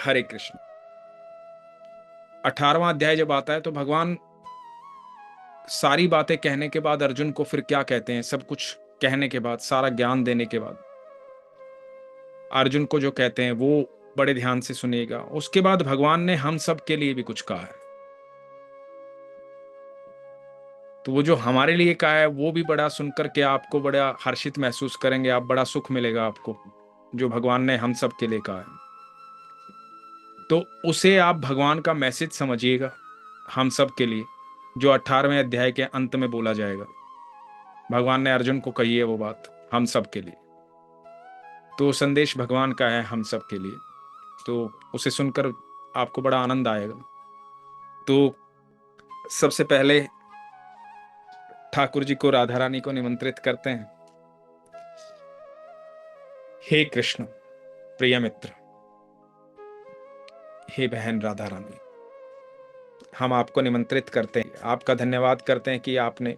हरे कृष्ण। 18वां अध्याय जब आता है तो भगवान सारी बातें कहने के बाद अर्जुन को फिर क्या कहते हैं, सब कुछ कहने के बाद, सारा ज्ञान देने के बाद अर्जुन को जो कहते हैं वो बड़े ध्यान से सुनिएगा। उसके बाद भगवान ने हम सब के लिए भी कुछ कहा है, तो वो जो हमारे लिए कहा है वो भी बड़ा सुनकर के आपको बड़ा हर्षित महसूस करेंगे, आप बड़ा सुख मिलेगा आपको, जो भगवान ने हम सब के लिए कहा है। तो उसे आप भगवान का मैसेज समझिएगा हम सब के लिए, जो 18वें अध्याय के अंत में बोला जाएगा। भगवान ने अर्जुन को कही है वो बात हम सब के लिए, तो संदेश भगवान का है हम सब के लिए, तो उसे सुनकर आपको बड़ा आनंद आएगा। तो सबसे पहले ठाकुर जी को, राधा रानी को निमंत्रित करते हैं। हे कृष्ण प्रिय मित्र, हे बहन राधा रानी, हम आपको निमंत्रित करते हैं, आपका धन्यवाद करते हैं कि आपने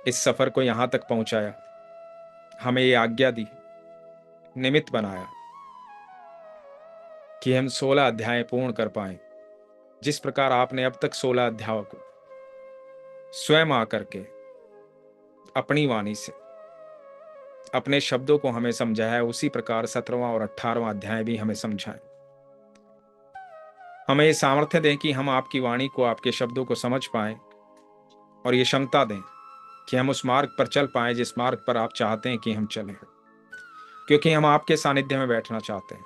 इस सफर को यहां तक पहुंचाया, हमें ये आज्ञा दी, निमित्त बनाया कि हम 16 अध्याय पूर्ण कर पाए। जिस प्रकार आपने अब तक 16 अध्यायों को स्वयं आकर के अपनी वाणी से, अपने शब्दों को हमें समझाया है, उसी प्रकार 17वां और 18वां अध्याय भी हमें समझाएं। हमें ये सामर्थ्य दें कि हम आपकी वाणी को, आपके शब्दों को समझ पाएं, और ये क्षमता दें कि हम उस मार्ग पर चल पाएं जिस मार्ग पर आप चाहते हैं कि हम चलें, क्योंकि हम आपके सानिध्य में बैठना चाहते हैं,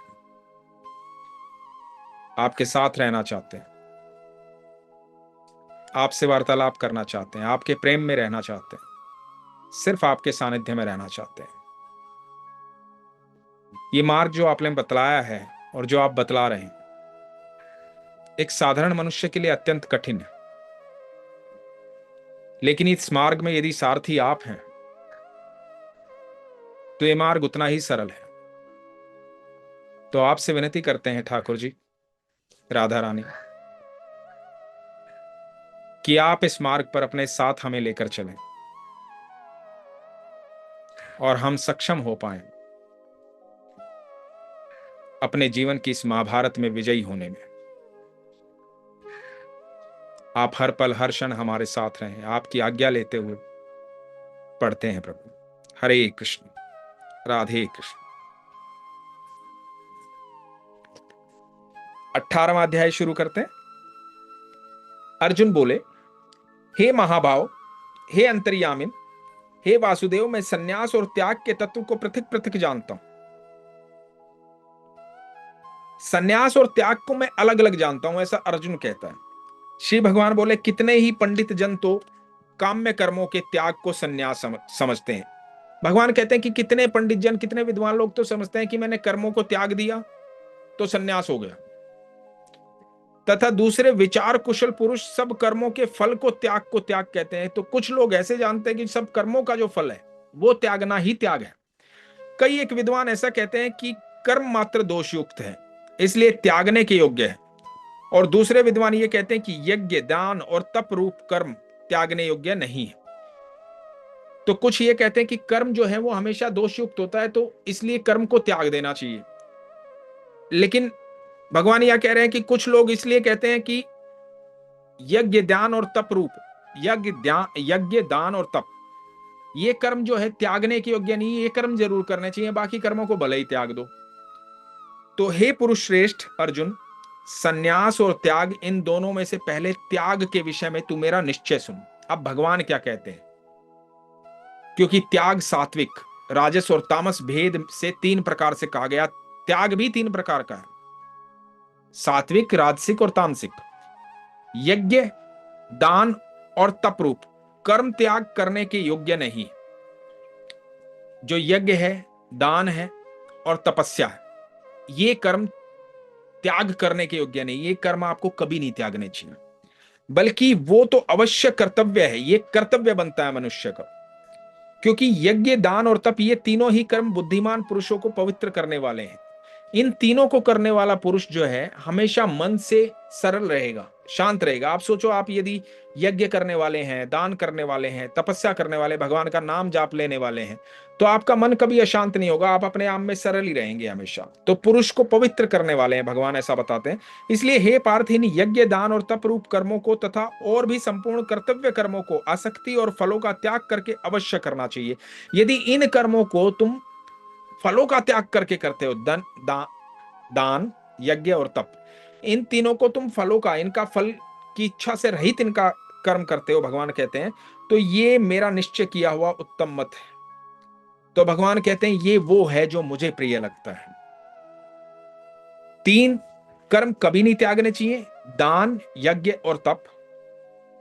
आपके साथ रहना चाहते हैं, आपसे वार्तालाप करना चाहते हैं, आपके प्रेम में रहना चाहते हैं, सिर्फ आपके सानिध्य में रहना चाहते हैं। ये मार्ग जो आपने बतलाया है और जो आप बतला रहे हैं, एक साधारण मनुष्य के लिए अत्यंत कठिन है, लेकिन इस मार्ग में यदि सारथी आप हैं तो ये मार्ग उतना ही सरल है। तो आपसे विनती करते हैं ठाकुर जी, राधा रानी, कि आप इस मार्ग पर अपने साथ हमें लेकर चलें और हम सक्षम हो पाएं अपने जीवन की इस महाभारत में विजयी होने में। आप हर पल हर क्षण हमारे साथ रहें, आपकी आज्ञा लेते हुए पढ़ते हैं प्रभु। हरे कृष्ण, राधे कृष्ण। 18वां अध्याय शुरू करते हैं। अर्जुन बोले, हे महाभाव, हे अंतर्यामिन, हे वासुदेव, मैं सन्यास और त्याग के तत्व को पृथक पृथक जानता हूं। सन्यास और त्याग को मैं अलग अलग जानता हूं, ऐसा अर्जुन कहता है। श्री भगवान बोले, कितने ही पंडित जन तो काम्य कर्मों के त्याग को सन्यास समझते हैं। भगवान कहते हैं कि कितने पंडित जन, कितने विद्वान लोग तो समझते हैं कि मैंने कर्मों को त्याग दिया तो सन्यास हो गया, तथा दूसरे विचार कुशल पुरुष सब कर्मों के फल को त्याग कहते हैं। तो कुछ लोग ऐसे जानते हैं कि सब कर्मों का जो फल है वो त्यागना ही त्याग है। कई एक विद्वान ऐसा कहते हैं कि कर्म मात्र दोष युक्त है, इसलिए त्यागने के योग्य है, और दूसरे विद्वान ये कहते हैं कि यज्ञ, दान और तप रूप कर्म त्यागने योग्य नहीं है। तो कुछ ये कहते हैं कि कर्म जो है वो हमेशा दोष युक्त होता है, तो इसलिए कर्म को त्याग देना चाहिए। लेकिन भगवान यह कह रहे हैं कि कुछ लोग इसलिए कहते हैं कि यज्ञ, दान और तप रूप, यज्ञ, दान और तप, ये कर्म जो है त्यागने के योग्य नहीं, ये कर्म जरूर करने चाहिए, बाकी कर्मों को भले ही त्याग दो। तो हे पुरुष श्रेष्ठ अर्जुन, सन्यास और त्याग, इन दोनों में से पहले त्याग के विषय में तू मेरा निश्चय सुन। अब भगवान क्या कहते हैं, क्योंकि त्याग सात्विक, राजस और तामस भेद से 3 प्रकार से कहा गया, त्याग भी 3 प्रकार का है, सात्विक, राजसिक और तामसिक। यज्ञ, दान और तप रूप कर्म त्याग करने के योग्य नहीं। जो यज्ञ है, दान है और तपस्या है, ये कर्म त्याग करने के योग्य नहीं, ये कर्म आपको कभी नहीं त्यागने चाहिए, बल्कि वो तो अवश्य कर्तव्य है, ये कर्तव्य बनता है मनुष्य का। क्योंकि यज्ञ, दान और तप, ये तीनों ही कर्म बुद्धिमान पुरुषों को पवित्र करने वाले हैं, इन तीनों को करने वाला पुरुष जो है हमेशा मन से सरल रहेगा, शांत रहेगा। आप सोचो, आप यदि यज्ञ करने वाले हैं, दान करने वाले हैं, तपस्या करने वाले, भगवान का नाम जाप लेने वाले हैं, तो आपका मन कभी अशांत नहीं होगा, आप अपने आप में सरल ही रहेंगे हमेशा। तो पुरुष को पवित्र करने वाले हैं भगवान, ऐसा बताते हैं। इसलिए हे पार्थ, इन यज्ञ, दान और तप रूप कर्मों को तथा और भी संपूर्ण कर्तव्य कर्मों को आसक्ति और फलों का त्याग करके अवश्य करना चाहिए। यदि इन कर्मों को तुम फलों का त्याग करके करते हो, दान, यज्ञ और तप, इन तीनों को तुम फलों का, इनका फल की इच्छा से रहित इनका कर्म करते हो, भगवान कहते हैं, तो ये मेरा निश्चय किया हुआ उत्तम मत है। तो भगवान कहते हैं ये वो है जो मुझे प्रिय लगता है। 3 कर्म कभी नहीं त्यागने चाहिए, दान, यज्ञ और तप।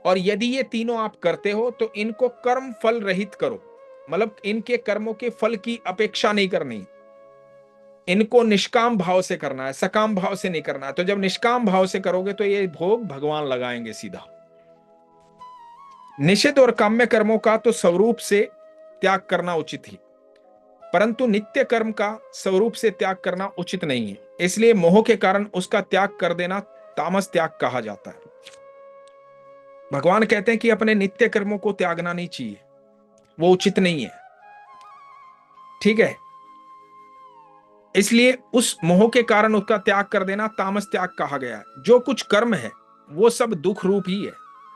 और यदि ये तीनों आप करते हो तो इनको कर्म फल रहित करो, मतलब इनके कर्मों के फल की अपेक्षा नहीं करनी, इनको निष्काम भाव से करना है, सकाम भाव से नहीं करना है। तो जब निष्काम भाव से करोगे तो ये भोग भगवान लगाएंगे सीधा। निषिद्ध और काम्य कर्मों का तो स्वरूप से त्याग करना उचित ही, परंतु नित्य कर्म का स्वरूप से त्याग करना उचित नहीं है। इसलिए मोह के कारण उसका त्याग कर देना तामस त्याग कहा जाता है। भगवान कहते हैं कि अपने नित्य कर्मों को त्यागना नहीं चाहिए, वो उचित नहीं है, ठीक है। इसलिए उस मोह के कारण उसका त्याग कर देना तामस त्याग कहा गया है। जो कुछ कर्म है वो सब दुख रूप ही है,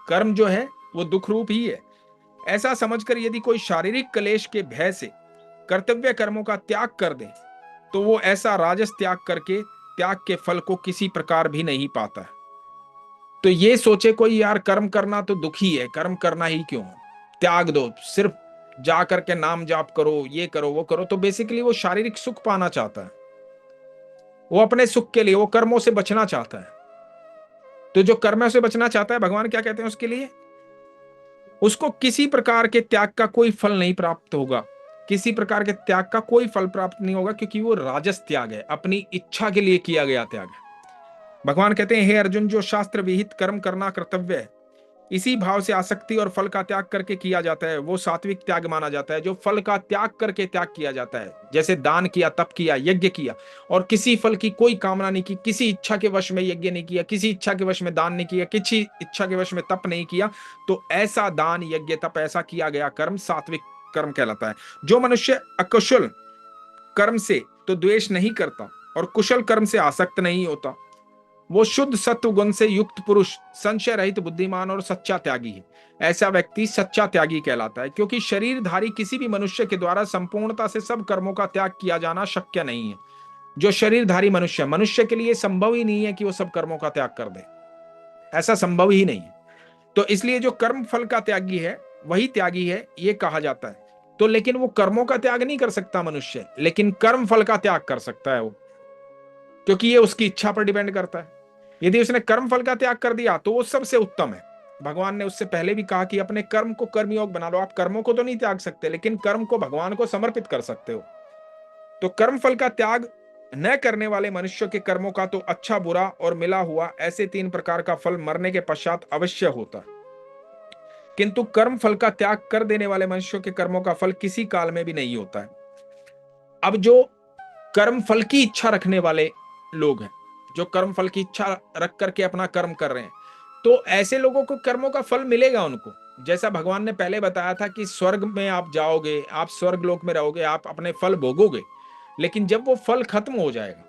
कर्म जो है वो दुख रूप ही है। ऐसा समझकर यदि कोई शारीरिक क्लेश के भय से कर्तव्य कर्मों का त्याग कर दे तो वो ऐसा राजस त्याग करके त्याग के फल को किसी प्रकार भी नहीं पाता है। तो ये सोचे कोई यार कर्म करना तो दुखी है, कर्म करना ही क्यों, त्याग दो, सिर्फ जा करके नाम जाप करो, ये करो वो करो, तो बेसिकली वो शारीरिक सुख पाना चाहता है, वो अपने सुख के लिए वो कर्मों से बचना चाहता है। तो जो कर्मों से बचना चाहता है, भगवान क्या कहते हैं उसके लिए, उसको किसी प्रकार के त्याग का कोई फल नहीं प्राप्त होगा, किसी प्रकार के त्याग का कोई फल प्राप्त नहीं होगा, क्योंकि वो राजस त्याग है, अपनी इच्छा के लिए किया गया त्याग है। भगवान कहते हैं हे अर्जुन, जो शास्त्र विहित कर्म करना कर्तव्य है, इसी भाव से आसक्ति और फल का त्याग करके किया जाता है, वो सात्विक त्याग माना जाता है। जो फल का त्याग करके त्याग किया जाता है, जैसे दान किया, तप किया, यज्ञ किया और किसी फल की कोई कामना नहीं की, किसी इच्छा के वश में यज्ञ नहीं किया, किसी इच्छा के वश में दान नहीं किया, किसी इच्छा के वश में तप नहीं किया, तो ऐसा दान, यज्ञ, तप, ऐसा किया गया कर्म सात्विक कर्म कहलाता है। जो मनुष्य अकुशल कर्म से तो द्वेष नहीं करता और कुशल कर्म से आसक्त नहीं होता, वो शुद्ध सत्व गुण से युक्त पुरुष, संशय रहित, बुद्धिमान और सच्चा त्यागी है। ऐसा व्यक्ति सच्चा त्यागी कहलाता है, क्योंकि शरीरधारी किसी भी मनुष्य के द्वारा संपूर्णता से सब कर्मों का त्याग किया जाना शक्य नहीं है। जो शरीरधारी मनुष्य के लिए संभव ही नहीं है कि वो सब कर्मों का त्याग कर दे, ऐसा संभव ही नहीं है। तो इसलिए जो कर्म फल का त्यागी है वही त्यागी है, ये कहा जाता है। तो लेकिन वो कर्मों का त्याग नहीं कर सकता मनुष्य, लेकिन कर्म फल का त्याग कर सकता है वो, क्योंकि ये उसकी इच्छा पर डिपेंड करता है। यदि उसने कर्म फल का त्याग कर दिया तो वो सबसे उत्तम है। भगवान ने उससे पहले भी कहा कि अपने कर्म को कर्मयोग बना लो। आप कर्मों को तो नहीं त्याग सकते, लेकिन कर्म को भगवान को समर्पित कर सकते हो। तो कर्म फल का त्याग न करने वाले मनुष्य के कर्मों का तो अच्छा, बुरा और मिला हुआ, ऐसे 3 प्रकार का फल मरने के पश्चात अवश्य होता है, किंतु कर्म फल का त्याग कर देने वाले मनुष्यों के कर्मों का फल किसी काल में भी नहीं होता है। अब जो कर्म फल की इच्छा रखने वाले लोग हैं, जो कर्म फल की इच्छा रख करके अपना कर्म कर रहे हैं, तो ऐसे लोगों को कर्मों का फल मिलेगा उनको। जैसा भगवान ने पहले बताया था कि स्वर्ग में आप जाओगे, आप स्वर्ग लोक में रहोगे, आप अपने फल भोगोगे, लेकिन जब वो फल खत्म हो जाएगा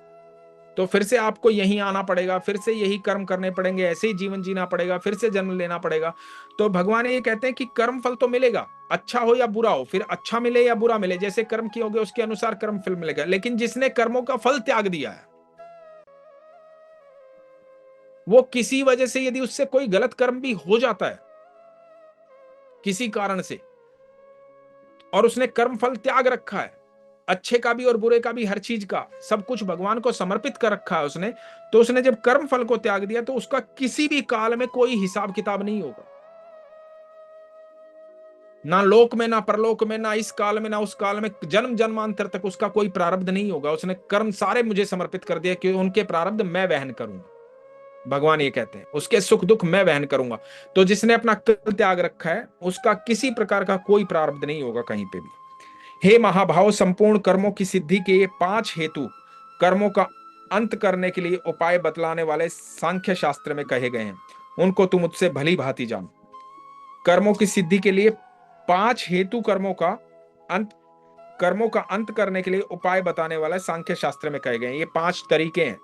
तो फिर से आपको यहीं आना पड़ेगा, फिर से यही कर्म करने पड़ेंगे, ऐसे ही जीवन जीना पड़ेगा, फिर से जन्म लेना पड़ेगा। तो भगवान ये कहते हैं कि कर्म फल तो मिलेगा, अच्छा हो या बुरा हो, फिर अच्छा मिले या बुरा मिले, जैसे कर्म किए होंगे उसके अनुसार कर्म फल मिलेगा। लेकिन जिसने कर्मों का फल त्याग दिया है, वो किसी वजह से यदि उससे कोई गलत कर्म भी हो जाता है किसी कारण से, और उसने कर्म फल त्याग रखा है, अच्छे का भी और बुरे का भी, हर चीज का सब कुछ भगवान को समर्पित कर रखा है उसने, तो उसने जब कर्म फल को त्याग दिया तो उसका किसी भी काल में कोई हिसाब किताब नहीं होगा, ना लोक में, ना परलोक में, ना इस काल में, ना उस काल में, जन्म जन्मांतर तक उसका कोई प्रारब्ध नहीं होगा। उसने कर्म सारे मुझे समर्पित कर दिया कि उनके प्रारब्ध मैं वहन करूंगा। भगवान ये कहते हैं उसके सुख दुख मैं वहन करूंगा। तो जिसने अपना कर्म त्याग रखा है उसका किसी प्रकार का कोई प्रारब्ध नहीं होगा कहीं पे भी। हे महाभाव, संपूर्ण कर्मों की सिद्धि के ये 5 हेतु कर्मों का अंत करने के लिए उपाय बतलाने वाले सांख्य शास्त्र में कहे गए हैं, उनको तू मुझसे भली भांति जान। कर्मों की सिद्धि के लिए 5 हेतु अंत कर्मों का अंत करने के लिए उपाय बताने वाला सांख्य शास्त्र में कहे गए हैं। ये 5 तरीके हैं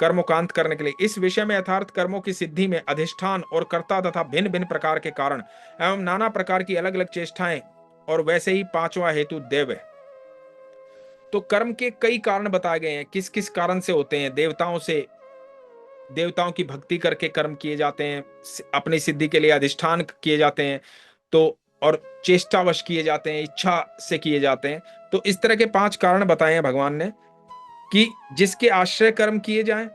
कर्मों का अंत करने के लिए। इस विषय में यथार्थ कर्मों की सिद्धि में अधिष्ठान और कर्ता तथा भिन्न भिन्न प्रकार के कारण एवं नाना प्रकार की अलग अलग चेष्टाएं, और वैसे ही 5वां हेतु देव है। तो कर्म के कई कारण बताए गए हैं, किस किस कारण से होते हैं। देवताओं की भक्ति करके कर्म किए जाते हैं, अपनी सिद्धि के लिए अधिष्ठान किए जाते हैं, तो और चेष्टावश किए जाते हैं, इच्छा से किए जाते हैं। तो इस तरह के 5 कारण बताए हैं भगवान ने कि जिसके आश्रय कर्म किए जाएं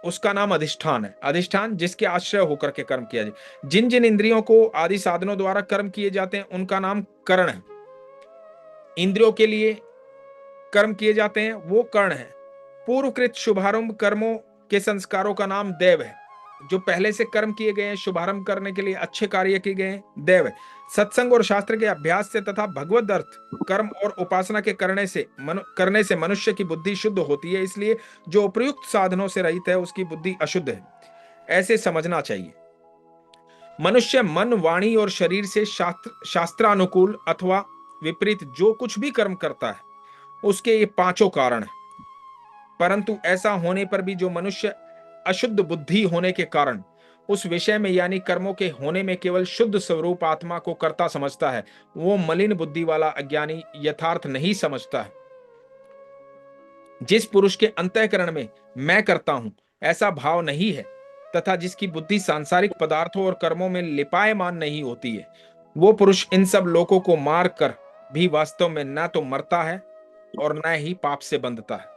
उसका नाम अधिष्ठान है। अधिष्ठान जिसके आश्रय होकर के कर्म किया जाए। जिन जिन इंद्रियों को आदि साधनों द्वारा कर्म किए जाते हैं उनका नाम करण है। इंद्रियों के लिए कर्म किए जाते हैं वो कर्ण है। पूर्वकृत शुभारंभ कर्मों के संस्कारों का नाम देव है। जो पहले से कर्म किए गए हैं, शुभारंभ करने के लिए अच्छे कार्य किए गए हैं, देव है। सत्संग और शास्त्र के अभ्यास से तथा भगवत अर्थ कर्म और उपासना के करने से मनुष्य की बुद्धि शुद्ध होती है, इसलिए जो उपयुक्त साधनों से रहित है उसकी बुद्धि अशुद्ध है, ऐसे समझना चाहिए। मनुष्य मन, वाणी और शरीर से शास्त्रानुकूल अथवा विपरीत जो कुछ भी कर्म करता है उसके ये 5 कारण हैं। परंतु ऐसा होने पर भी जो मनुष्य अशुद्ध बुद्धि होने के कारण उस विषय में यानी कर्मों के होने में केवल शुद्ध स्वरूप आत्मा को कर्ता समझता है, वो मलिन बुद्धि वाला अज्ञानी यथार्थ नहीं समझता है। जिस पुरुष के अंतःकरण में मैं करता हूं ऐसा भाव नहीं है तथा जिसकी बुद्धि सांसारिक पदार्थों और कर्मों में लिपायमान नहीं होती है, वो पुरुष इन सब लोगों को मार कर भी वास्तव में न तो मरता है और न ही पाप से बंधता है।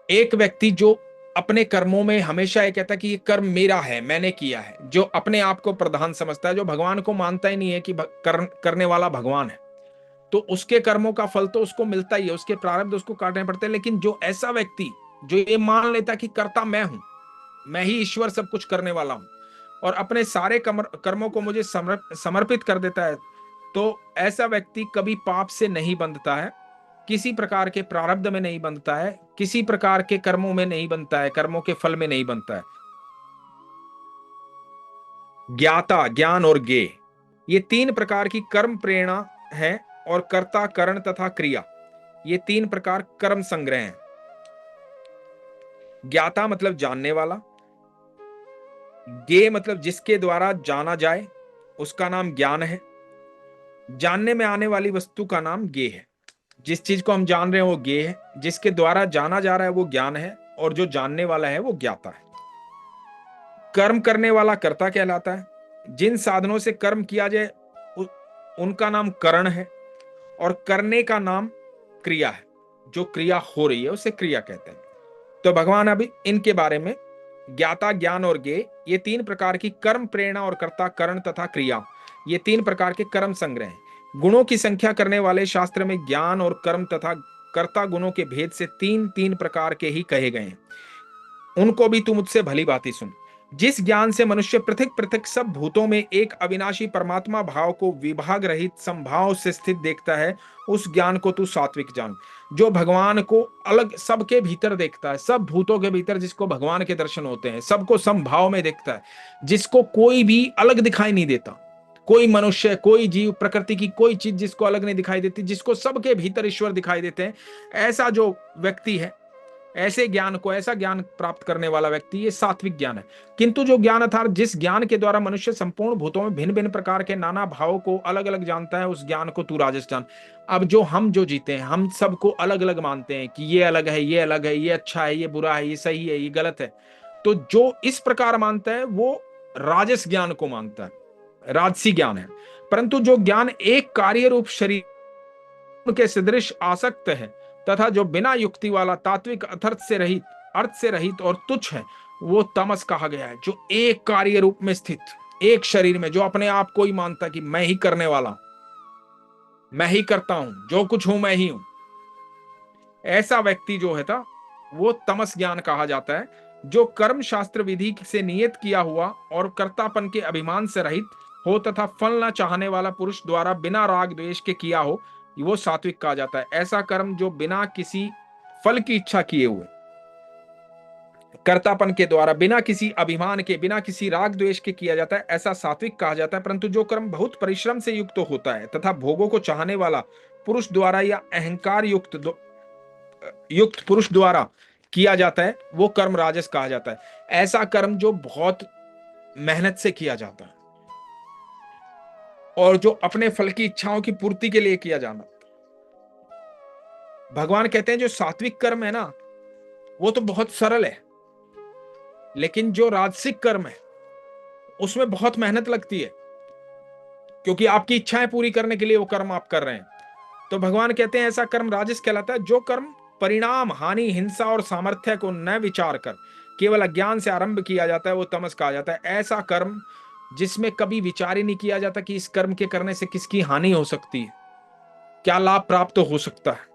एक व्यक्ति जो अपने कर्मों में हमेशा ये कहता है कि ये कर्म मेरा है, मैंने किया है, जो अपने आप को प्रधान समझता है, जो भगवान को मानता ही नहीं है कि करने वाला भगवान है, तो उसके कर्मों का फल तो उसको मिलता ही है, उसके प्रारब्ध उसको काटने पड़ते हैं। लेकिन जो ऐसा व्यक्ति जो ये मान लेता कि कर्ता मैं हूं, मैं ही ईश्वर सब कुछ करने वाला हूं और अपने सारे कर्मों को मुझे समर्पित कर देता है, तो ऐसा व्यक्ति कभी पाप से नहीं बंधता है, किसी प्रकार के प्रारब्ध में नहीं बंधता है, किसी प्रकार के कर्मों में नहीं बनता है, कर्मों के फल में नहीं बनता है। ज्ञाता, ज्ञान और ज्ञेय, ये 3 प्रकार की कर्म प्रेरणा है और कर्ता, करण तथा क्रिया, ये 3 प्रकार कर्म संग्रह हैं। ज्ञाता मतलब जानने वाला, ज्ञेय मतलब जिसके द्वारा जाना जाए उसका नाम ज्ञान है, जानने में आने वाली वस्तु का नाम ज्ञेय है। जिस चीज को हम जान रहे हैं वो ज्ञेय है, जिसके द्वारा जाना जा रहा है वो ज्ञान है, और जो जानने वाला है वो ज्ञाता है। कर्म करने वाला कर्ता कहलाता है। जिन साधनों से कर्म किया जाए उनका नाम करण है, और करने का नाम क्रिया है। जो क्रिया हो रही है उसे क्रिया कहते हैं। तो भगवान अभी इनके बारे में ज्ञाता, ज्ञान और ज्ञेय, ये 3 प्रकार की कर्म प्रेरणा और कर्ता, करण तथा क्रिया, ये 3 प्रकार के कर्म संग्रह हैं। गुणों की संख्या करने वाले शास्त्र में ज्ञान और कर्म तथा कर्ता गुणों के भेद से 3 प्रकार के ही कहे गए हैं। उनको भी तू मुझसे भली भांति सुन। जिस ज्ञान से मनुष्य पृथक पृथक सब भूतों में एक अविनाशी परमात्मा भाव को विभाग रहित संभाव से स्थित देखता है, उस ज्ञान को तू सात्विक जान। जो भगवान को अलग सबके भीतर देखता है, सब भूतों के भीतर जिसको भगवान के दर्शन होते हैं, सबको संभाव में देखता है, जिसको कोई भी अलग दिखाई नहीं देता, कोई मनुष्य, कोई जीव, प्रकृति की कोई चीज जिसको अलग नहीं दिखाई देती, जिसको सबके भीतर ईश्वर दिखाई देते हैं, ऐसा जो व्यक्ति है, ऐसे ज्ञान को, ऐसा ज्ञान प्राप्त करने वाला व्यक्ति, ये सात्विक ज्ञान है। किंतु जो ज्ञान अर्थात जिस ज्ञान के द्वारा मनुष्य संपूर्ण भूतों में भिन्न भिन्न प्रकार के नाना भावों को अलग अलग जानता है, उस ज्ञान को तू राजस जान। अब जो जीते हैं, हम सबको अलग अलग मानते हैं कि ये अलग है, ये अलग है, ये अच्छा है, ये बुरा है, ये सही है, ये गलत है। तो जो इस प्रकार मानता है वो राजस ज्ञान को मानता है, राजसी ज्ञान है। परंतु जो ज्ञान एक कार्य रूप शरीर के सदृश आसक्त है तथा जो बिना युक्ति वाला, तात्विक अर्थ से रहित और तुच्छ है, वो तमस कहा गया है। जो एक कार्य रूप में स्थित, एक शरीर में, जो अपने आप को ही मानता कि मैं ही करने वाला हूं, मैं ही करता हूं, जो कुछ हूं मैं ही हूं, ऐसा व्यक्ति जो है था वो तमस ज्ञान कहा जाता है। जो कर्म शास्त्र विधि से नियत किया हुआ और कर्तापन के अभिमान से रहित हो तथा फल न चाहने वाला पुरुष द्वारा बिना राग द्वेष के किया हो, वो सात्विक कहा जाता है। ऐसा कर्म जो बिना किसी फल की इच्छा किए हुए, कर्तापन के द्वारा, बिना किसी अभिमान के, बिना किसी राग द्वेष के किया जाता है, ऐसा सात्विक कहा जाता है। परंतु जो कर्म बहुत परिश्रम से युक्त होता है तथा भोगों को चाहने वाला पुरुष द्वारा या अहंकार युक्त पुरुष द्वारा किया जाता है, वो कर्म राजस कहा जाता है। ऐसा कर्म जो बहुत मेहनत से किया जाता है और जो अपने फल की इच्छाओं की पूर्ति के लिए किया जाना। भगवान कहते हैं जो सात्विक कर्म है ना, वो तो बहुत सरल है, लेकिन जो राजसिक कर्म है उसमें बहुत मेहनत लगती है, क्योंकि आपकी इच्छाएं पूरी करने के लिए वो कर्म आप कर रहे हैं। तो भगवान कहते हैं ऐसा कर्म राजस कहलाता है। जो कर्म परिणाम, हानि, हिंसा और सामर्थ्य को न विचार कर केवल अज्ञान से आरंभ किया जाता है, वो तमस कहा जाता है। ऐसा कर्म जिसमें कभी विचार ही नहीं किया जाता कि इस कर्म के करने से किसकी हानि हो सकती है, क्या लाभ प्राप्त हो सकता है,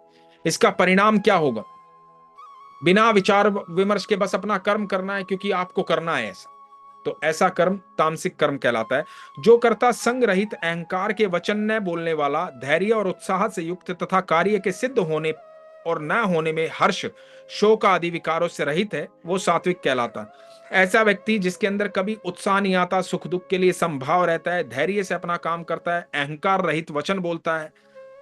इसका परिणाम क्या होगा, बिना विचार विमर्श के बस अपना कर्म करना है क्योंकि आपको करना है ऐसा, तो ऐसा कर्म तामसिक कर्म कहलाता है। जो कर्ता संग रहित, अहंकार के वचन न बोलने वाला, धैर्य और उत्साह से युक्त तथा कार्य के सिद्ध होने और न होने में हर्ष, शोक आदि विकारों से रहित है, वो सात्विक कहलाता है। ऐसा व्यक्ति जिसके अंदर कभी उत्साह नहीं आता, सुख दुख के लिए संभाव रहता है, धैर्य से अपना काम करता है, अहंकार रहित वचन बोलता है।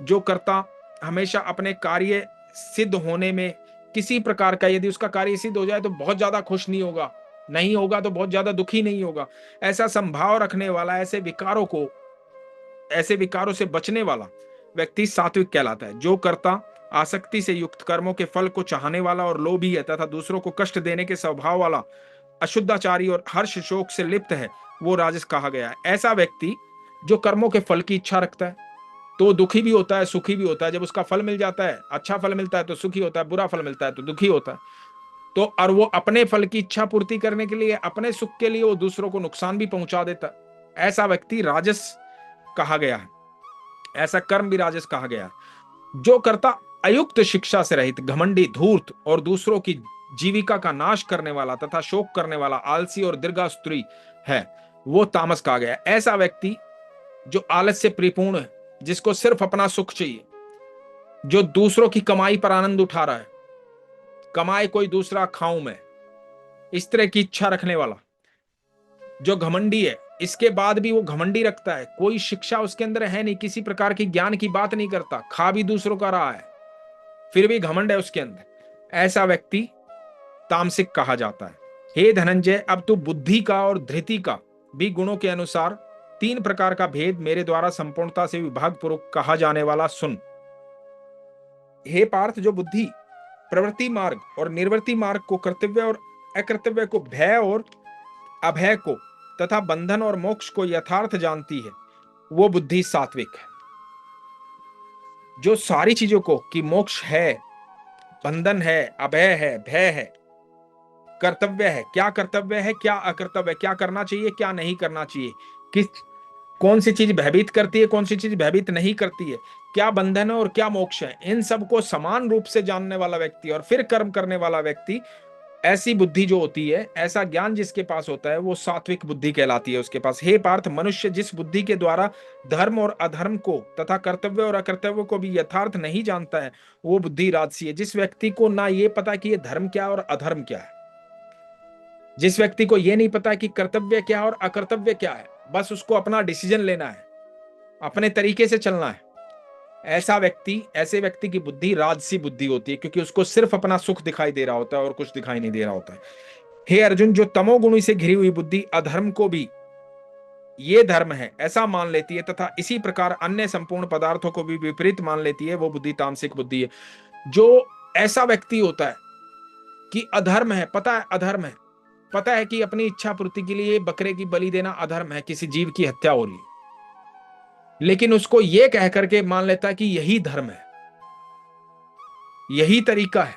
जो कर्ता हमेशा अपने कार्य सिद्ध होने में किसी प्रकार का, यदि उसका कार्य सिद्ध हो जाए तो बहुत ज्यादा खुश नहीं होगा, नहीं होगा तो बहुत ज्यादा दुखी नहीं होगा, ऐसा संभाव रखने वाला, ऐसे विकारों से बचने वाला व्यक्ति सात्विक कहलाता है। जो कर्ता आसक्ति से युक्त, कर्मों के फल को चाहने वाला और लोभी है तथा दूसरों को कष्ट देने के स्वभाव वाला, अशुद्धाचारी और हर्ष शोक से लिप्त है, वो राजस कहा गया है। ऐसा व्यक्ति जो कर्मों के फल की इच्छा रखता है तो दुखी भी होता है, सुखी भी होता है। जब उसका फल मिल जाता है, अच्छा फल मिलता है तो सुखी होता है, बुरा फल मिलता है तो दुखी होता है। तो और वो अपने फल की इच्छा पूर्ति करने के लिए, अपने सुख के लिए वो दूसरों को नुकसान भी पहुंचा देता है। ऐसा व्यक्ति राजस कहा गया है, ऐसा कर्म भी राजस कहा गया है। जो कर्ता अयुक्त शिक्षा से रहित, घमंडी, धूर्त और दूसरों की जीविका का नाश करने वाला तथा शोक करने वाला, आलसी और दीर्घास्तुरी है, वो तामस कहा गया है। ऐसा व्यक्ति जो आलस से परिपूर्ण है, जिसको सिर्फ अपना सुख चाहिए, जो दूसरों की कमाई पर आनंद उठा रहा है, कमाए कोई दूसरा खाऊं मैं, इस तरह की इच्छा रखने वाला, जो घमंडी है, इसके बाद भी वो घमंडी रखता है, कोई शिक्षा उसके अंदर है नहीं, किसी प्रकार की ज्ञान की बात नहीं करता, खा भी दूसरों का रहा है, फिर भी घमंड है उसके अंदर, ऐसा व्यक्ति तामसिक कहा जाता है। हे धनंजय, अब तू बुद्धि का और धृति का भी गुणों के अनुसार 3 प्रकार का भेद मेरे द्वारा संपूर्णता से विभाग पूर्वक कहा जाने वाला सुन। हे पार्थ, जो बुद्धि प्रवृत्ति मार्ग और निर्वृत्ति मार्ग को, कर्तव्य और अकर्तव्य को, भय और अभय को तथा बंधन और मोक्ष को यथार्थ जानती है, वो बुद्धि सात्विक है। जो सारी चीजों को, कि मोक्ष है, बंधन है, अभय है, भय है, कर्तव्य है, क्या कर्तव्य है, क्या अकर्तव्य है, क्या करना चाहिए, क्या नहीं करना चाहिए, किस कौन सी चीज भयभीत करती है, कौन सी चीज भयभीत नहीं करती है, क्या बंधन है और क्या मोक्ष है, इन सबको समान रूप से जानने वाला व्यक्ति और फिर कर्म करने वाला व्यक्ति, ऐसी बुद्धि जो होती है, ऐसा ज्ञान जिसके पास होता है, वो सात्विक बुद्धि कहलाती है उसके पास। हे पार्थ, मनुष्य जिस बुद्धि के द्वारा धर्म और अधर्म को तथा कर्तव्य और अकर्तव्य को भी यथार्थ नहीं जानता है, वो बुद्धि राजसी है। जिस व्यक्ति को ना ये पता कि ये धर्म क्या और अधर्म क्या है, जिस व्यक्ति को ये नहीं पता कि कर्तव्य क्या है और अकर्तव्य क्या है, बस उसको अपना डिसीजन लेना है, अपने तरीके से चलना है, ऐसे व्यक्ति की बुद्धि राजसी बुद्धि होती है, क्योंकि उसको सिर्फ अपना सुख दिखाई दे रहा होता है और कुछ दिखाई नहीं दे रहा होता है। हे अर्जुन, जो तमोगुणी से घिरी हुई बुद्धि अधर्म को भी ये धर्म है ऐसा मान लेती है तथा इसी प्रकार अन्य संपूर्ण पदार्थों को भी विपरीत मान लेती है, वो बुद्धि तामसिक बुद्धि है। जो ऐसा व्यक्ति होता है कि अधर्म है, पता है अधर्म है, पता है कि अपनी इच्छा पूर्ति के लिए बकरे की बलि देना अधर्म है, किसी जीव की हत्या हो रही है, लेकिन उसको यह कह करके मान लेता है कि यही धर्म है, यही तरीका है,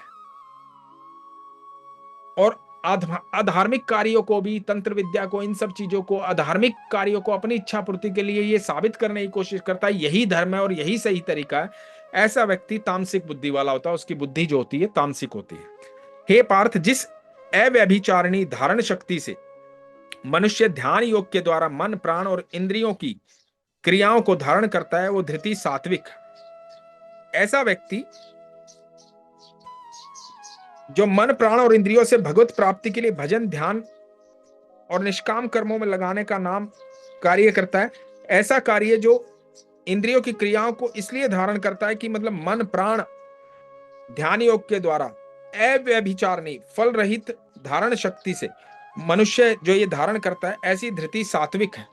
और अधार्मिक कार्यों को भी, तंत्र विद्या को, इन सब चीजों को, अधार्मिक कार्यों को अपनी इच्छा पूर्ति के लिए ये साबित करने की कोशिश करता है यही धर्म है और यही सही तरीका है। ऐसा व्यक्ति तामसिक बुद्धि वाला होता है, उसकी बुद्धि जो होती है तामसिक होती है। हे पार्थ, जिस अव्यभिचारिणी धारण शक्ति से मनुष्य ध्यान योग के द्वारा मन, प्राण और इंद्रियों की क्रियाओं को धारण करता है, वो धृति सात्विक। ऐसा व्यक्ति जो मन प्राण और इंद्रियों से भगवत प्राप्ति के लिए भजन ध्यान और निष्काम कर्मों में लगाने का नाम कार्य करता है। ऐसा कार्य जो इंद्रियों की क्रियाओं को इसलिए धारण करता है कि मतलब मन प्राण ध्यान योग के द्वारा अव्यभिचारिणी फल रहित धारण शक्ति से मनुष्य जो ये धारण करता है, ऐसी धृति सात्विक है।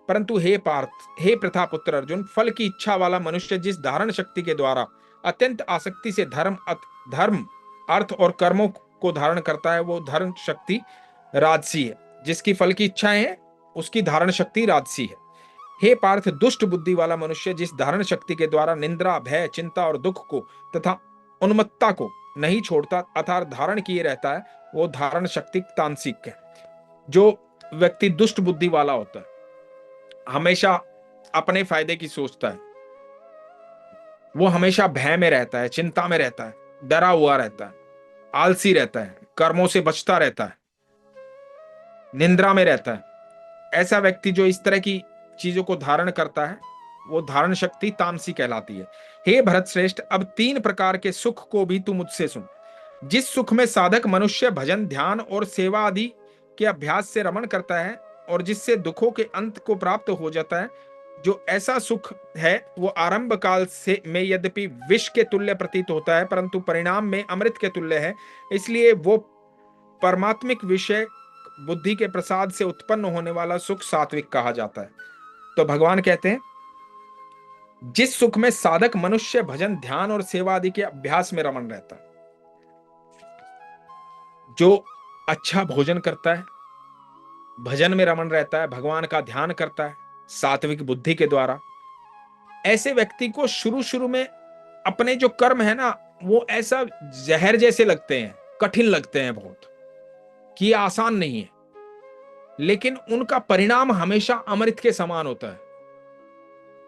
परंतु हे पार्थ, हे प्रथा पुत्र अर्जुन, फल की इच्छा वाला मनुष्य जिस धारण शक्ति के द्वारा अत्यंत आसक्ति से धर्म अर्थ और कर्मों को धारण करता है, वो धारण शक्ति राजसी है। जिसकी फल की इच्छाएं हैं, उसकी धारण शक्ति राजसी है। हे पार्थ, दुष्ट बुद्धि वाला मनुष्य जिस धारण शक्ति के द्वारा निंद्रा भय चिंता और दुख को तथा उन्मत्ता को नहीं छोड़ता अर्थात धारण किए रहता है, वो धारण शक्ति तामसिक है। जो व्यक्ति दुष्ट बुद्धि वाला होता है, हमेशा अपने फायदे की सोचता है, वो हमेशा भय में रहता है, चिंता में रहता है, डरा हुआ रहता है, आलसी रहता है, कर्मों से बचता रहता है, निंद्रा में रहता है। ऐसा व्यक्ति जो इस तरह की चीजों को धारण करता है, वो धारण शक्ति तामसी कहलाती है। हे भरत श्रेष्ठ, अब 3 प्रकार के सुख को भी तू मुझसे सुन। जिस सुख में साधक मनुष्य भजन ध्यान और सेवा आदि के अभ्यास से रमण करता है और जिससे दुखों के अंत को प्राप्त हो जाता है, जो ऐसा सुख है वो आरंभ काल से में यद्यपि विष के तुल्य प्रतीत होता है, परंतु परिणाम में अमृत के तुल्य है। इसलिए वो परमात्मिक विषय बुद्धि के प्रसाद से उत्पन्न होने वाला सुख सात्विक कहा जाता है। तो भगवान कहते हैं, जिस सुख में साधक मनुष्य भजन ध्यान और सेवा आदि के अभ्यास में रमण रहता है, जो अच्छा भोजन करता है, भजन में रमण रहता है, भगवान का ध्यान करता है सात्विक बुद्धि के द्वारा, ऐसे व्यक्ति को शुरू शुरू में अपने जो कर्म है ना, वो ऐसा जहर जैसे लगते हैं, कठिन लगते हैं बहुत, कि आसान नहीं है, लेकिन उनका परिणाम हमेशा अमृत के समान होता है।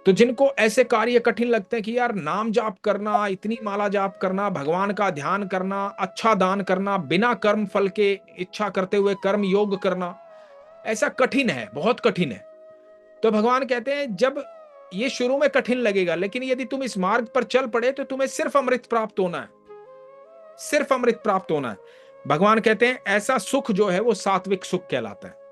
तो जिनको ऐसे कार्य कठिन लगते हैं कि यार नाम जाप करना, इतनी माला जाप करना, भगवान का ध्यान करना, अच्छा दान करना, बिना कर्म फल के इच्छा करते हुए कर्म योग करना, ऐसा कठिन है, बहुत कठिन है। तो भगवान कहते हैं, जब ये शुरू में कठिन लगेगा, लेकिन यदि तुम इस मार्ग पर चल पड़े तो तुम्हें सिर्फ अमृत प्राप्त होना है, सिर्फ अमृत प्राप्त होना है। भगवान कहते हैं ऐसा सुख जो है वो सात्विक सुख कहलाता है।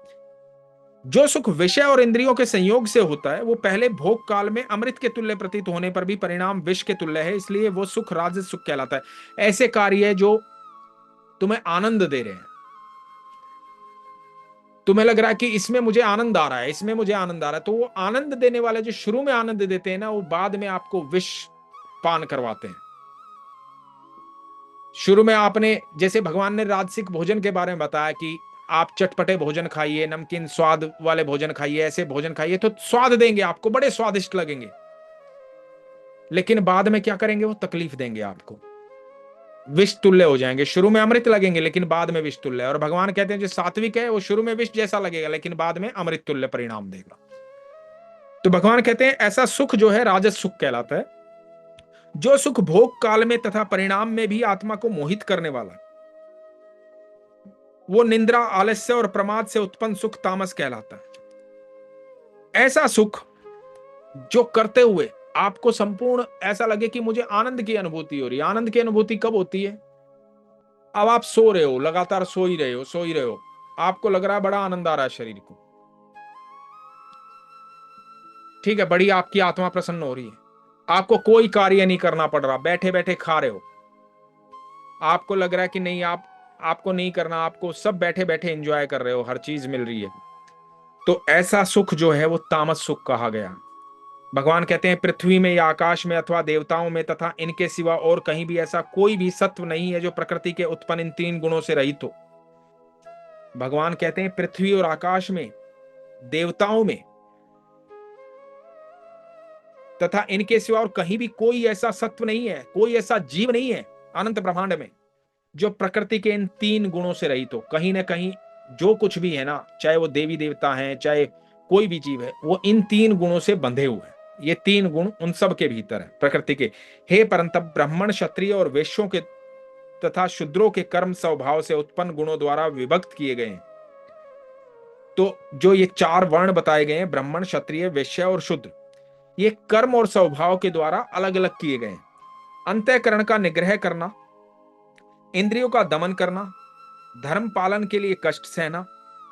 जो सुख विषय और इंद्रियों के संयोग से होता है, वो पहले भोग काल में अमृत के तुल्य प्रतीत होने पर भी परिणाम विष के तुल्य है, इसलिए वो सुख राजस सुख कहलाता है। ऐसे कार्य जो तुम्हें आनंद दे रहे हैं, तुम्हें लग रहा है कि इसमें मुझे आनंद आ रहा है, इसमें मुझे आनंद आ रहा है, तो वो आनंद देने वाले जो शुरू में आनंद देते हैं ना, वो बाद में आपको विष पान करवाते हैं। शुरू में आपने, जैसे भगवान ने राजसिक भोजन के बारे में बताया कि आप चटपटे भोजन खाइए, नमकीन स्वाद वाले भोजन खाइए, ऐसे भोजन खाइए तो स्वाद देंगे आपको, बड़े स्वादिष्ट लगेंगे, लेकिन बाद में क्या करेंगे, वो तकलीफ देंगे आपको, विष तुल्य हो जाएंगे। शुरू में अमृत लगेंगे लेकिन बाद में विष तुल्य। और भगवान कहते हैं जो सात्विक है वो शुरू में विष जैसा लगेगा लेकिन बाद में अमृत तुल्य परिणाम देगा। तो भगवान कहते हैं ऐसा सुख जो है राजस सुख कहलाता है। जो सुख भोग काल में तथा परिणाम में भी आत्मा को मोहित करने वाला, वो निंद्रा आलस्य और प्रमाद से उत्पन्न सुख तामस कहलाता है। ऐसा सुख जो करते हुए आपको संपूर्ण ऐसा लगे कि मुझे आनंद की अनुभूति हो रही है। आनंद की अनुभूति कब होती है? अब आप सो रहे हो, लगातार सो ही रहे हो, आपको लग रहा है बड़ा आनंद आ रहा है शरीर को, ठीक है, बड़ी आपकी आत्मा प्रसन्न हो रही है, आपको कोई कार्य नहीं करना पड़ रहा, बैठे बैठे खा रहे हो, आपको लग रहा है कि नहीं आपको नहीं करना, आपको सब बैठे बैठे एंजॉय कर रहे हो, हर चीज मिल रही है। तो ऐसा सुख जो है वो तामस सुख कहा गया। भगवान कहते हैं पृथ्वी में या आकाश में अथवा देवताओं में तथा इनके सिवा और कहीं भी ऐसा कोई भी सत्व नहीं है जो प्रकृति के उत्पन्न इन 3 गुणों से रहित हो। भगवान कहते हैं पृथ्वी और आकाश में, देवताओं में तथा इनके सिवा और कहीं भी कोई ऐसा सत्व नहीं है, कोई ऐसा जीव नहीं है अनंत ब्रह्मांड में जो प्रकृति के इन 3 गुणों से रहित हो। कहीं ना कहीं जो कुछ भी है ना, चाहे वो देवी देवता हैं, चाहे कोई भी जीव है, वो इन 3 गुणों से बंधे हुए हैं। ये 3 गुण उन सब के भीतर है, प्रकृति के। हे परंतप ब्राह्मण क्षत्रिय और वैश्यों के तथा शूद्रों के कर्म स्वभाव से उत्पन्न गुणों द्वारा विभक्त किए गए हैं। तो जो ये 4 वर्ण बताए गए हैं, ब्राह्मण क्षत्रिय वैश्य और शूद्र, ये कर्म और स्वभाव के द्वारा अलग अलग किए गए हैं। अंतःकरण का निग्रह करना, इंद्रियों का दमन करना, धर्म पालन के लिए कष्ट सहना,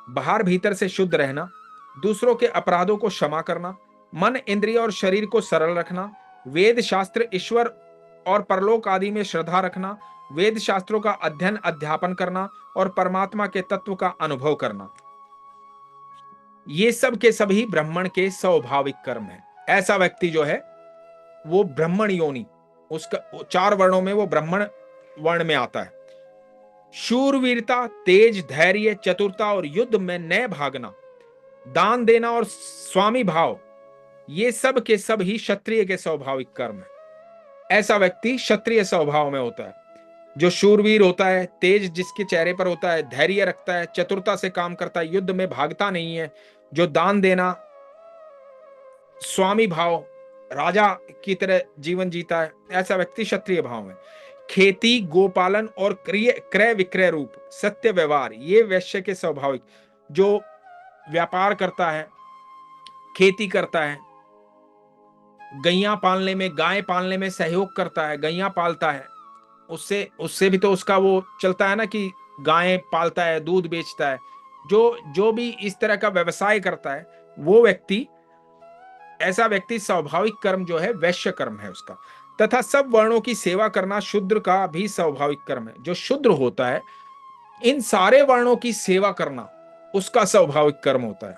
बाहर भीतर से शुद्ध रहना, दूसरों के अपराधों को क्षमा करना, मन इंद्रिय और शरीर को सरल रखना, वेद शास्त्र ईश्वर और परलोक आदि में श्रद्धा रखना, वेद शास्त्रों का अध्ययन अध्यापन करना और परमात्मा के तत्व का अनुभव करना, ये सब के सभी ब्राह्मण के स्वाभाविक कर्म है। ऐसा व्यक्ति जो है वो ब्राह्मण योनि, उसका 4 वर्णों में वो ब्राह्मण वर्ण में आता है। शूरवीरता, तेज, धैर्य, चतुरता और युद्ध में न भागना, दान देना और स्वामी भाव, ये सब के सब ही क्षत्रिय के स्वाभाविक कर्म है। ऐसा व्यक्ति क्षत्रिय स्वभाव में होता है, जो शूरवीर होता है, तेज जिसके चेहरे पर होता है, धैर्य रखता है, चतुरता से काम करता है, युद्ध में भागता नहीं है, जो दान देना, स्वामी भाव, राजा की तरह जीवन जीता है, ऐसा व्यक्ति क्षत्रिय भाव में। खेती, गोपालन और क्रय विक्रय रूप सत्य व्यवहार, ये वैश्य के स्वाभाविक, जो व्यापार करता है, खेती करता है, गैया पालने में, गाय पालने में सहयोग करता है, गैया पालता है, उससे उससे भी तो उसका वो चलता है ना कि गायें पालता है, दूध बेचता है, जो जो भी इस तरह का व्यवसाय करता है, वो व्यक्ति, ऐसा व्यक्ति स्वाभाविक कर्म जो है वैश्य कर्म है उसका। तथा सब वर्णों की सेवा करना शूद्र का भी स्वाभाविक कर्म है। जो शूद्र होता है, इन सारे वर्णों की सेवा करना उसका स्वाभाविक कर्म होता है,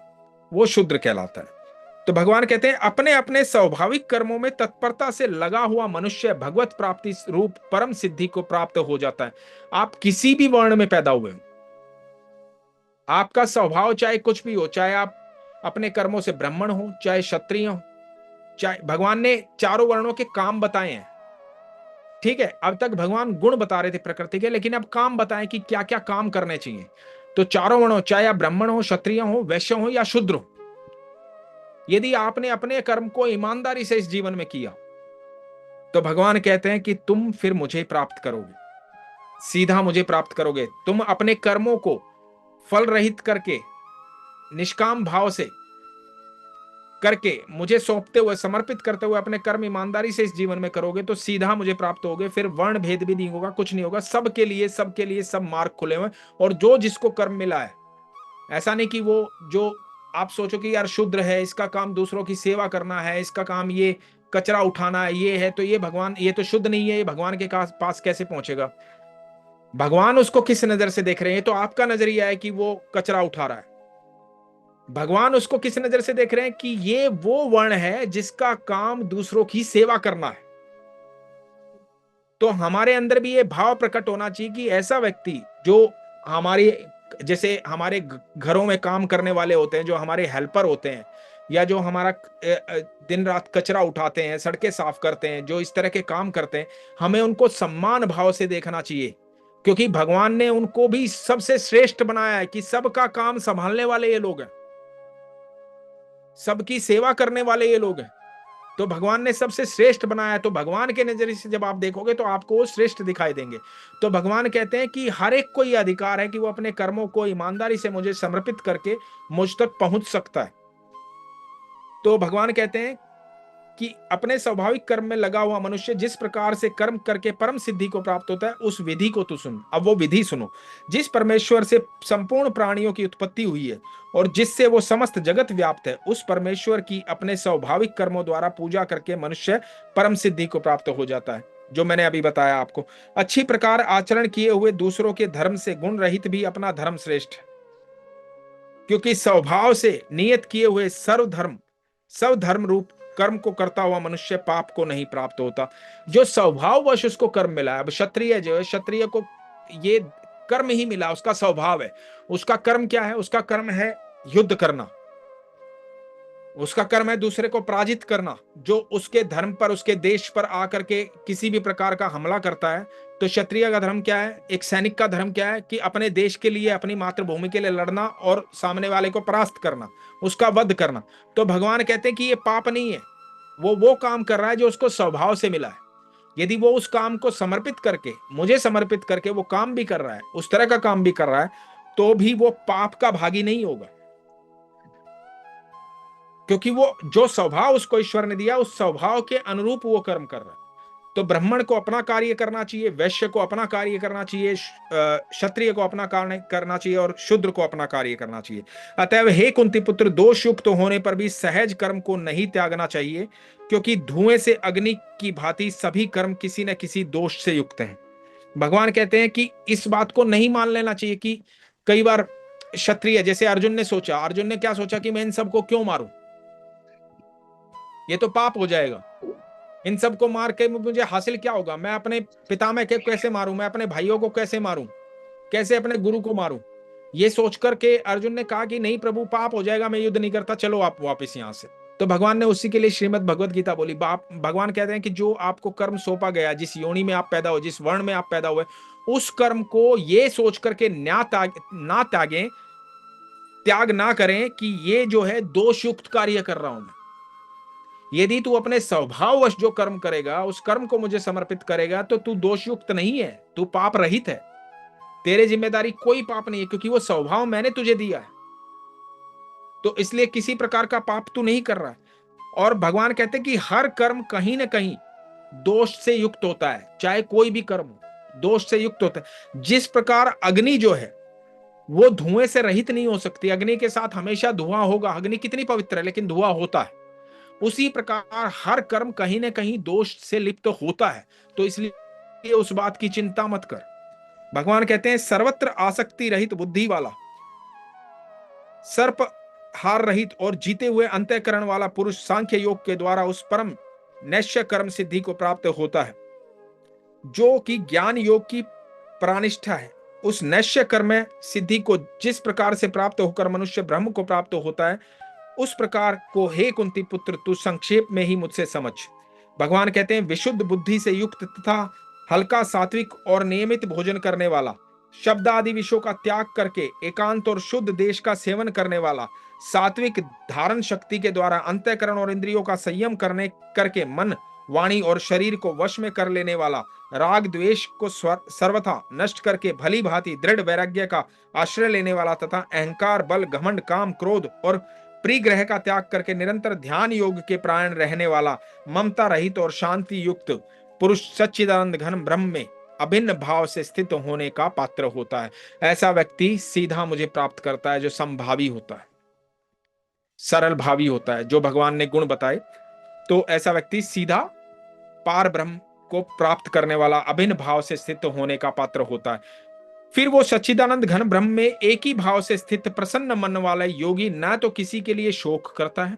वो शूद्र कहलाता है। तो भगवान कहते हैं अपने अपने स्वाभाविक कर्मों में तत्परता से लगा हुआ मनुष्य भगवत प्राप्ति रूप परम सिद्धि को प्राप्त हो जाता है। आप किसी भी वर्ण में पैदा हुए हो, आपका स्वभाव चाहे कुछ भी हो, चाहे आप अपने कर्मों से ब्राह्मण हो, चाहे क्षत्रिय हो, चाहे, भगवान ने चारों वर्णों के काम बताए हैं, ठीक है। अब तक भगवान गुण बता रहे थे प्रकृति के, लेकिन अब काम बताएं कि क्या क्या काम करने चाहिए। तो चारों वर्णों, चाहे आप ब्राह्मण हो, क्षत्रिय हो, वैश्य हो या शूद्र हो, यदि आपने अपने कर्म को ईमानदारी से इस जीवन में किया, तो भगवान कहते हैं कि तुम फिर मुझे प्राप्त करोगे, सीधा मुझे प्राप्त करोगे। तुम अपने कर्मों को फल रहित करके, निष्काम भाव से करके, मुझे सौंपते हुए, समर्पित करते हुए अपने कर्म ईमानदारी से इस जीवन में करोगे, तो सीधा मुझे प्राप्त होगे। फिर वर्ण भेद भी नहीं होगा, कुछ नहीं होगा, सबके लिए सब मार्ग खुले हुए। और जो जिसको कर्म मिला है, ऐसा नहीं कि वो, जो आप सोचो कि यार शूद्र है, इसका काम दूसरों की सेवा करना है, इसका काम ये कचरा उठाना है, ये है, तो ये भगवान, ये तो शुद्ध नहीं है, ये भगवान के पास कैसे पहुंचेगा? भगवान उसको किस नजर से देख रहे हैं? तो आपका नजरिया है कि वो कचरा उठा रहा है। भगवान उसको किस नजर से देख रहे हैं कि ये वो वर्ण है जिसका काम दूसरों की सेवा करना है। तो हमारे अंदर भी ये भाव प्रकट होना चाहिए कि ऐसा व्यक्ति जो हमारे, जैसे हमारे घरों में काम करने वाले होते हैं, जो हमारे हेल्पर होते हैं, या जो हमारा दिन रात कचरा उठाते हैं, सड़कें साफ करते हैं, जो इस तरह के काम करते हैं, हमें उनको सम्मान भाव से देखना चाहिए, क्योंकि भगवान ने उनको भी सबसे श्रेष्ठ बनाया है कि सबका काम संभालने वाले ये लोग हैं, सबकी सेवा करने वाले ये लोग हैं। तो भगवान ने सबसे श्रेष्ठ बनाया है। तो भगवान के नजरिए से जब आप देखोगे तो आपको वो श्रेष्ठ दिखाई देंगे। तो भगवान कहते हैं कि हर एक को ये अधिकार है कि वो अपने कर्मों को ईमानदारी से मुझे समर्पित करके मुझ तक पहुंच सकता है। तो भगवान कहते हैं कि अपने स्वाभाविक कर्म में लगा हुआ मनुष्य जिस प्रकार से कर्म करके परम सिद्धि को प्राप्त होता है, उस विधि को तू सुन। अब वो विधि सुनो, जिस परमेश्वर से संपूर्ण प्राणियों की उत्पत्ति हुई है और जिससे वो समस्त जगत व्याप्त है, उस परमेश्वर की अपने स्वाभाविक कर्मों द्वारा पूजा करके मनुष्य परम सिद्धि को प्राप्त हो जाता है, जो मैंने अभी बताया आपको। अच्छी प्रकार आचरण किए हुए दूसरों के धर्म से गुण रहित भी अपना धर्म श्रेष्ठ है, क्योंकि स्वभाव से नियत किए हुए सर्व धर्म रूप कर्म को करता हुआ मनुष्य पाप को नहीं प्राप्त होता। जो स्वभाववश उसको कर्म मिला है, अब क्षत्रिय जो है, क्षत्रिय को ये कर्म ही मिला, उसका स्वभाव है। उसका कर्म क्या है? उसका कर्म है युद्ध करना, उसका कर्म है दूसरे को पराजित करना। जो उसके धर्म पर, उसके देश पर आकर के किसी भी प्रकार का हमला करता है, तो क्षत्रिय का धर्म क्या है? एक सैनिक का धर्म क्या है? कि अपने देश के लिए, अपनी मातृभूमि के लिए लड़ना और सामने वाले को परास्त करना, उसका वध करना। तो भगवान कहते हैं कि ये पाप नहीं है, वो काम कर रहा है जो उसको स्वभाव से मिला है। यदि वो उस काम को समर्पित करके, मुझे समर्पित करके वो काम भी कर रहा है, उस तरह का काम भी कर रहा है, तो भी वो पाप का भागी नहीं होगा, क्योंकि वो जो स्वभाव उसको ईश्वर ने दिया, उस स्वभाव के अनुरूप वो कर्म कर रहा है। तो ब्राह्मण को अपना कार्य करना चाहिए, वैश्य को अपना कार्य करना चाहिए, क्षत्रिय को अपना कार्य करना चाहिए और शूद्र को अपना कार्य करना चाहिए। अतएव हे कुंती पुत्र, दोष युक्त होने पर भी सहज कर्म को नहीं त्यागना चाहिए, क्योंकि धुएं से अग्नि की भांति सभी कर्म किसी न किसी दोष से युक्त हैं। भगवान कहते हैं कि इस बात को नहीं मान लेना चाहिए कि कई बार क्षत्रिय, जैसे अर्जुन ने सोचा, अर्जुन ने क्या सोचा कि मैं इन सबको क्यों मारूं, ये तो पाप हो जाएगा, इन सबको मार के मुझे हासिल क्या होगा, मैं अपने पितामह के कैसे मारूं, मैं अपने भाइयों को कैसे मारूं, कैसे अपने गुरु को मारूं। ये सोच करके अर्जुन ने कहा कि नहीं प्रभु, पाप हो जाएगा, मैं युद्ध नहीं करता, चलो आप वापस यहां से। तो भगवान ने उसी के लिए श्रीमद् भगवत गीता बोली। भगवान कहते हैं कि जो आपको कर्म सौंपा गया, जिस योनि में आप पैदा हो, जिस वर्ण में आप पैदा हुए, उस कर्म को ये सोच करके ना त्यागें, त्याग ना करें कि ये जो है दोषयुक्त कार्य कर रहा हूं मैं। यदि तू अपने स्वभाववश जो कर्म करेगा, उस कर्म को मुझे समर्पित करेगा, तो तू दोषयुक्त नहीं है, तू पाप रहित है, तेरे जिम्मेदारी कोई पाप नहीं है, क्योंकि वो स्वभाव मैंने तुझे दिया है। तो इसलिए किसी प्रकार का पाप तू नहीं कर रहा है। और भगवान कहते हैं कि हर कर्म कहीं ना कहीं दोष से युक्त होता है, चाहे कोई भी कर्म हो, दोष से युक्त होता है। जिस प्रकार अग्नि जो है वो धुएं से रहित नहीं हो सकती, अग्नि के साथ हमेशा धुआं होगा, अग्नि कितनी पवित्र है लेकिन धुआं होता है, उसी प्रकार हर कर्म कहीं ना कहीं दोष से लिप्त होता है। तो इसलिए उस बात की चिंता मत कर। भगवान कहते हैं सर्वत्र आसक्ति रहित बुद्धि वाला, सर्प हार रहित और जीते हुए अंतःकरण वाला पुरुष सांख्य योग के द्वारा उस परम नैश्य कर्म सिद्धि को प्राप्त होता है, जो कि ज्ञान योग की प्रानिष्ठा है। उस नैश्य कर्म सिद्धि को जिस प्रकार से प्राप्त होकर मनुष्य ब्रह्म को प्राप्त होता है, उस प्रकार को हे कुंती पुत्र तू संक्षेप में ही मुझसे समझ। भगवान कहते हैं विशुद्ध बुद्धि से युक्त तथा हल्का, सात्विक और नियमित भोजन करने वाला, शब्द आदि विषयों का त्याग करके एकांत और शुद्ध देश का सेवन करने वाला, सात्विक धारण शक्ति के द्वारा अंतःकरण और इंद्रियों का संयम करके मन, वाणी और शरीर को वश में कर लेने वाला, राग द्वेष को सर्वथा नष्ट करके भली भांति दृढ़ वैराग्य का आश्रय लेने वाला, तथा अहंकार, बल, घमंड, काम, क्रोध और परिग्रह का त्याग करके निरंतर ध्यान योग के प्राण रहने वाला, ममता रहित और शांति युक्त पुरुष सच्चिदानंद घन ब्रह्म में अभिन्न भाव से स्थित होने का पात्र होता है। ऐसा व्यक्ति सीधा मुझे प्राप्त करता है, जो समभावी होता है, सरल भावी होता है, जो भगवान ने गुण बताए। तो ऐसा व्यक्ति सीधा पार ब्रह्म को प्राप्त करने वाला, अभिन्न भाव से स्थित होने का पात्र होता है। फिर वो सच्चिदानंद घन ब्रह्म में एक ही भाव से स्थित प्रसन्न मन वाला योगी ना तो किसी के लिए शोक करता है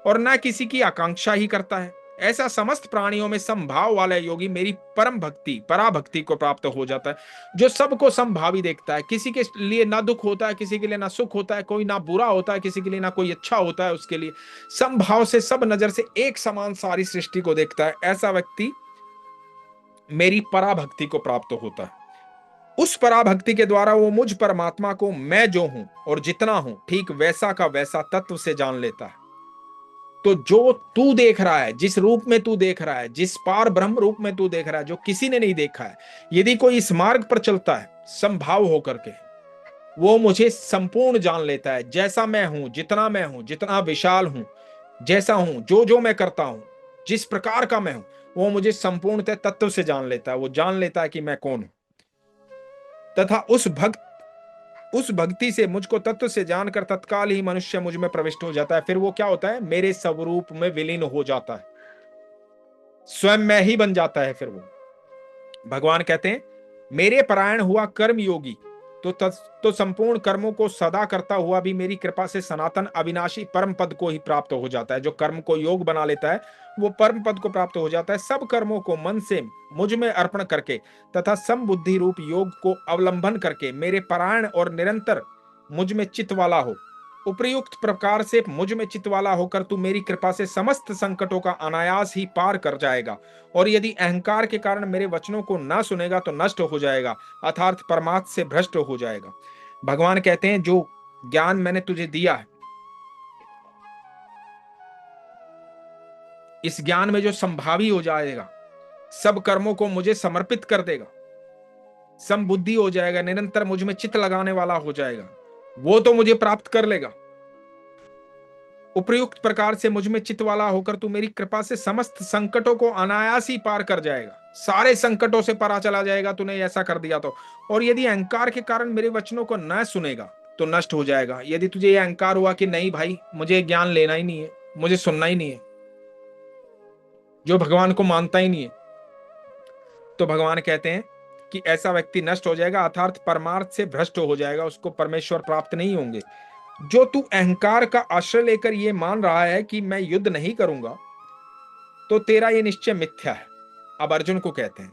और ना किसी की आकांक्षा ही करता है। ऐसा समस्त प्राणियों में समभाव वाला योगी मेरी परम भक्ति, पराभक्ति को प्राप्त हो जाता है, जो सबको समभावी देखता है, किसी के लिए ना दुख होता है, किसी के लिए ना सुख होता है, कोई ना बुरा होता है, किसी के लिए ना कोई अच्छा होता है, उसके लिए समभाव से, सब नजर से एक समान सारी सृष्टि को देखता है। ऐसा व्यक्ति मेरी पराभक्ति को प्राप्त होता है। उस पराभक्ति के द्वारा वो मुझ परमात्मा को मैं जो हूं और जितना हूं ठीक वैसा का वैसा तत्व से जान लेता है। तो जो तू देख रहा है, जिस रूप में तू देख रहा है, जिस पार ब्रह्म रूप में तू देख रहा है, जो किसी ने नहीं देखा है, यदि कोई इस मार्ग पर चलता है संभाव होकर के, वो मुझे संपूर्ण जान लेता है। जैसा मैं हूं, जितना विशाल हूं, जैसा हूं, जो जो मैं करता हूं, जिस प्रकार का मैं हूं, वो मुझे संपूर्णतः तत्व से जान लेता है। वो जान लेता है कि मैं कौन हूं, तथा उस भक्ति से मुझको तत्व से जानकर तत्काल ही मनुष्य मुझ में प्रविष्ट हो जाता है। फिर वो क्या होता है, मेरे स्वरूप में विलीन हो जाता है, स्वयं मैं ही बन जाता है। फिर वो भगवान कहते हैं मेरे परायण हुआ कर्म योगी तो संपूर्ण कर्मों को सदा करता हुआ भी मेरी कृपा से सनातन अविनाशी परम पद को ही प्राप्त हो जाता है। जो कर्म को योग बना लेता है वो परम पद को प्राप्त हो जाता है। सब कर्मों को मन से मुझ में अर्पण करके तथा समबुद्धि रूप योग को अवलंबन करके मेरे परायण और निरंतर मुझ में चित्त वाला हो। उपयुक्त प्रकार से मुझ में चित्त वाला होकर तू मेरी कृपा से समस्त संकटों का अनायास ही पार कर जाएगा, और यदि अहंकार के कारण मेरे वचनों को ना सुनेगा तो नष्ट हो जाएगा, अर्थात परमात्मा से भ्रष्ट हो जाएगा। भगवान कहते हैं जो ज्ञान मैंने तुझे दिया है, इस ज्ञान में जो संभावी हो जाएगा, सब कर्मों को मुझे समर्पित कर देगा, समबुद्धि हो जाएगा, निरंतर मुझ में चित्त लगाने वाला हो जाएगा, वो तो मुझे प्राप्त कर लेगा। उपयुक्त प्रकार से मुझ में चित्त वाला होकर तू मेरी कृपा से समस्त संकटों को अनायास ही पार कर जाएगा, सारे संकटों से पार चला जाएगा तूने ऐसा कर दिया तो। और यदि अहंकार के कारण मेरे वचनों को न सुनेगा तो नष्ट हो जाएगा। यदि तुझे यह अहंकार हुआ कि नहीं भाई मुझे ज्ञान लेना ही नहीं है, मुझे सुनना ही नहीं है, जो भगवान को मानता ही नहीं है, तो भगवान कहते हैं कि ऐसा व्यक्ति नष्ट हो जाएगा, अर्थात परमार्थ से भ्रष्ट हो जाएगा, उसको परमेश्वर प्राप्त नहीं होंगे। जो तू अहंकार का आश्रय लेकर ये मान रहा है कि मैं युद्ध नहीं करूंगा, तो तेरा ये निश्चय मिथ्या है। अब अर्जुन को कहते हैं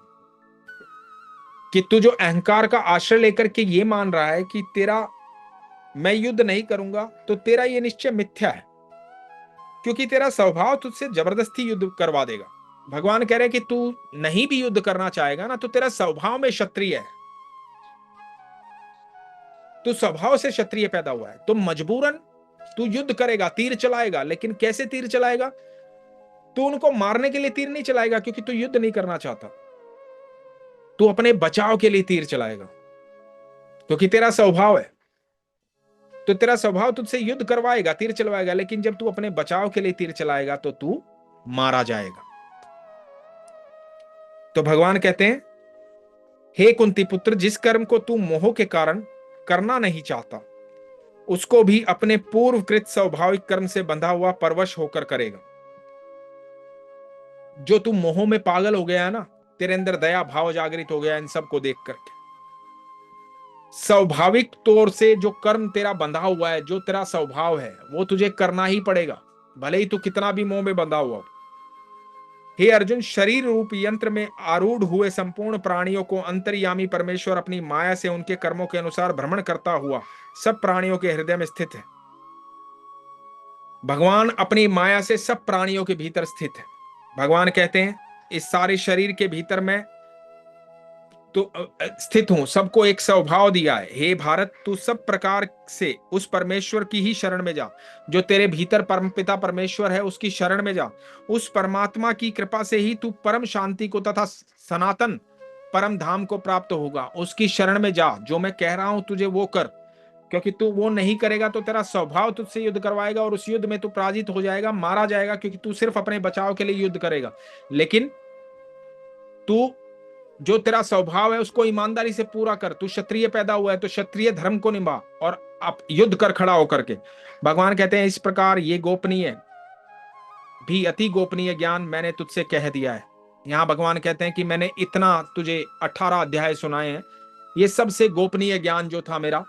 कि तू जो अहंकार का आश्रय लेकर के ये मान रहा है कि तेरा मैं युद्ध नहीं करूंगा, तो तेरा ये निश्चय मिथ्या है, क्योंकि तेरा स्वभाव तुझसे जबरदस्ती युद्ध करवा देगा। भगवान कह रहे हैं कि तू नहीं भी युद्ध करना चाहेगा ना, तो तेरा स्वभाव में क्षत्रिय है, तू स्वभाव से क्षत्रिय पैदा हुआ है, तो मजबूरन तू युद्ध करेगा, तीर चलाएगा। लेकिन कैसे तीर चलाएगा? तू उनको मारने के लिए तीर नहीं चलाएगा, क्योंकि तू युद्ध नहीं करना चाहता, तू अपने बचाव के लिए तीर चलाएगा, क्योंकि तेरा स्वभाव है। तो तेरा स्वभाव तुझसे युद्ध करवाएगा, तीर चलवाएगा, लेकिन जब तू अपने बचाव के लिए तीर चलाएगा तो तू मारा जाएगा। तो भगवान कहते हैं, हे कुंती पुत्र, जिस कर्म को तू मोह के कारण करना नहीं चाहता, उसको भी अपने पूर्वकृत स्वाभाविक कर्म से बंधा हुआ परवश होकर करेगा। जो तू मोह में पागल हो गया है ना, तेरे अंदर दया भाव जागृत हो गया इन सबको देख करके, स्वाभाविक तौर से जो कर्म तेरा बंधा हुआ है, जो तेरा स्वभाव है, वो तुझे करना ही पड़ेगा, भले ही तू कितना भी मोह में बंधा हुआ हो। हे अर्जुन, शरीर रूप यंत्र में आरूढ़ हुए संपूर्ण प्राणियों को अंतर्यामी परमेश्वर अपनी माया से उनके कर्मों के अनुसार भ्रमण करता हुआ सब प्राणियों के हृदय में स्थित है। भगवान अपनी माया से सब प्राणियों के भीतर स्थित है। भगवान कहते हैं, इस सारे शरीर के भीतर मैं तो स्थित हूं, सबको एक स्वभाव दिया है। हे भारत, तू सब प्रकार से उस परमेश्वर की ही शरण में जा, जो तेरे भीतर परमपिता परमेश्वर है, उसकी शरण में जा। उस परमात्मा की कृपा से ही तू परम शांति को तथा सनातन परम धाम को प्राप्त होगा। उसकी शरण में जा, जो मैं कह रहा हूं तुझे वो कर, क्योंकि तू वो नहीं करेगा तो तेरा स्वभाव तुझसे युद्ध करवाएगा और उस युद्ध में तू पराजित हो जाएगा, मारा जाएगा, क्योंकि तू सिर्फ अपने बचाव के लिए युद्ध करेगा। लेकिन तू जो तेरा स्वभाव है उसको ईमानदारी से पूरा कर। तू क्षत्रिय पैदा हुआ है तो क्षत्रिय धर्म को निभा और आप युद्ध कर खड़ा होकर के। भगवान कहते हैं, इस प्रकार ये गोपनीय भी अति गोपनीय ज्ञान मैंने तुझसे कह दिया है। यहां भगवान कहते हैं कि मैंने इतना तुझे 18 अध्याय सुनाए हैं, ये सबसे गोपनीय ज्ञान जो था मेरा,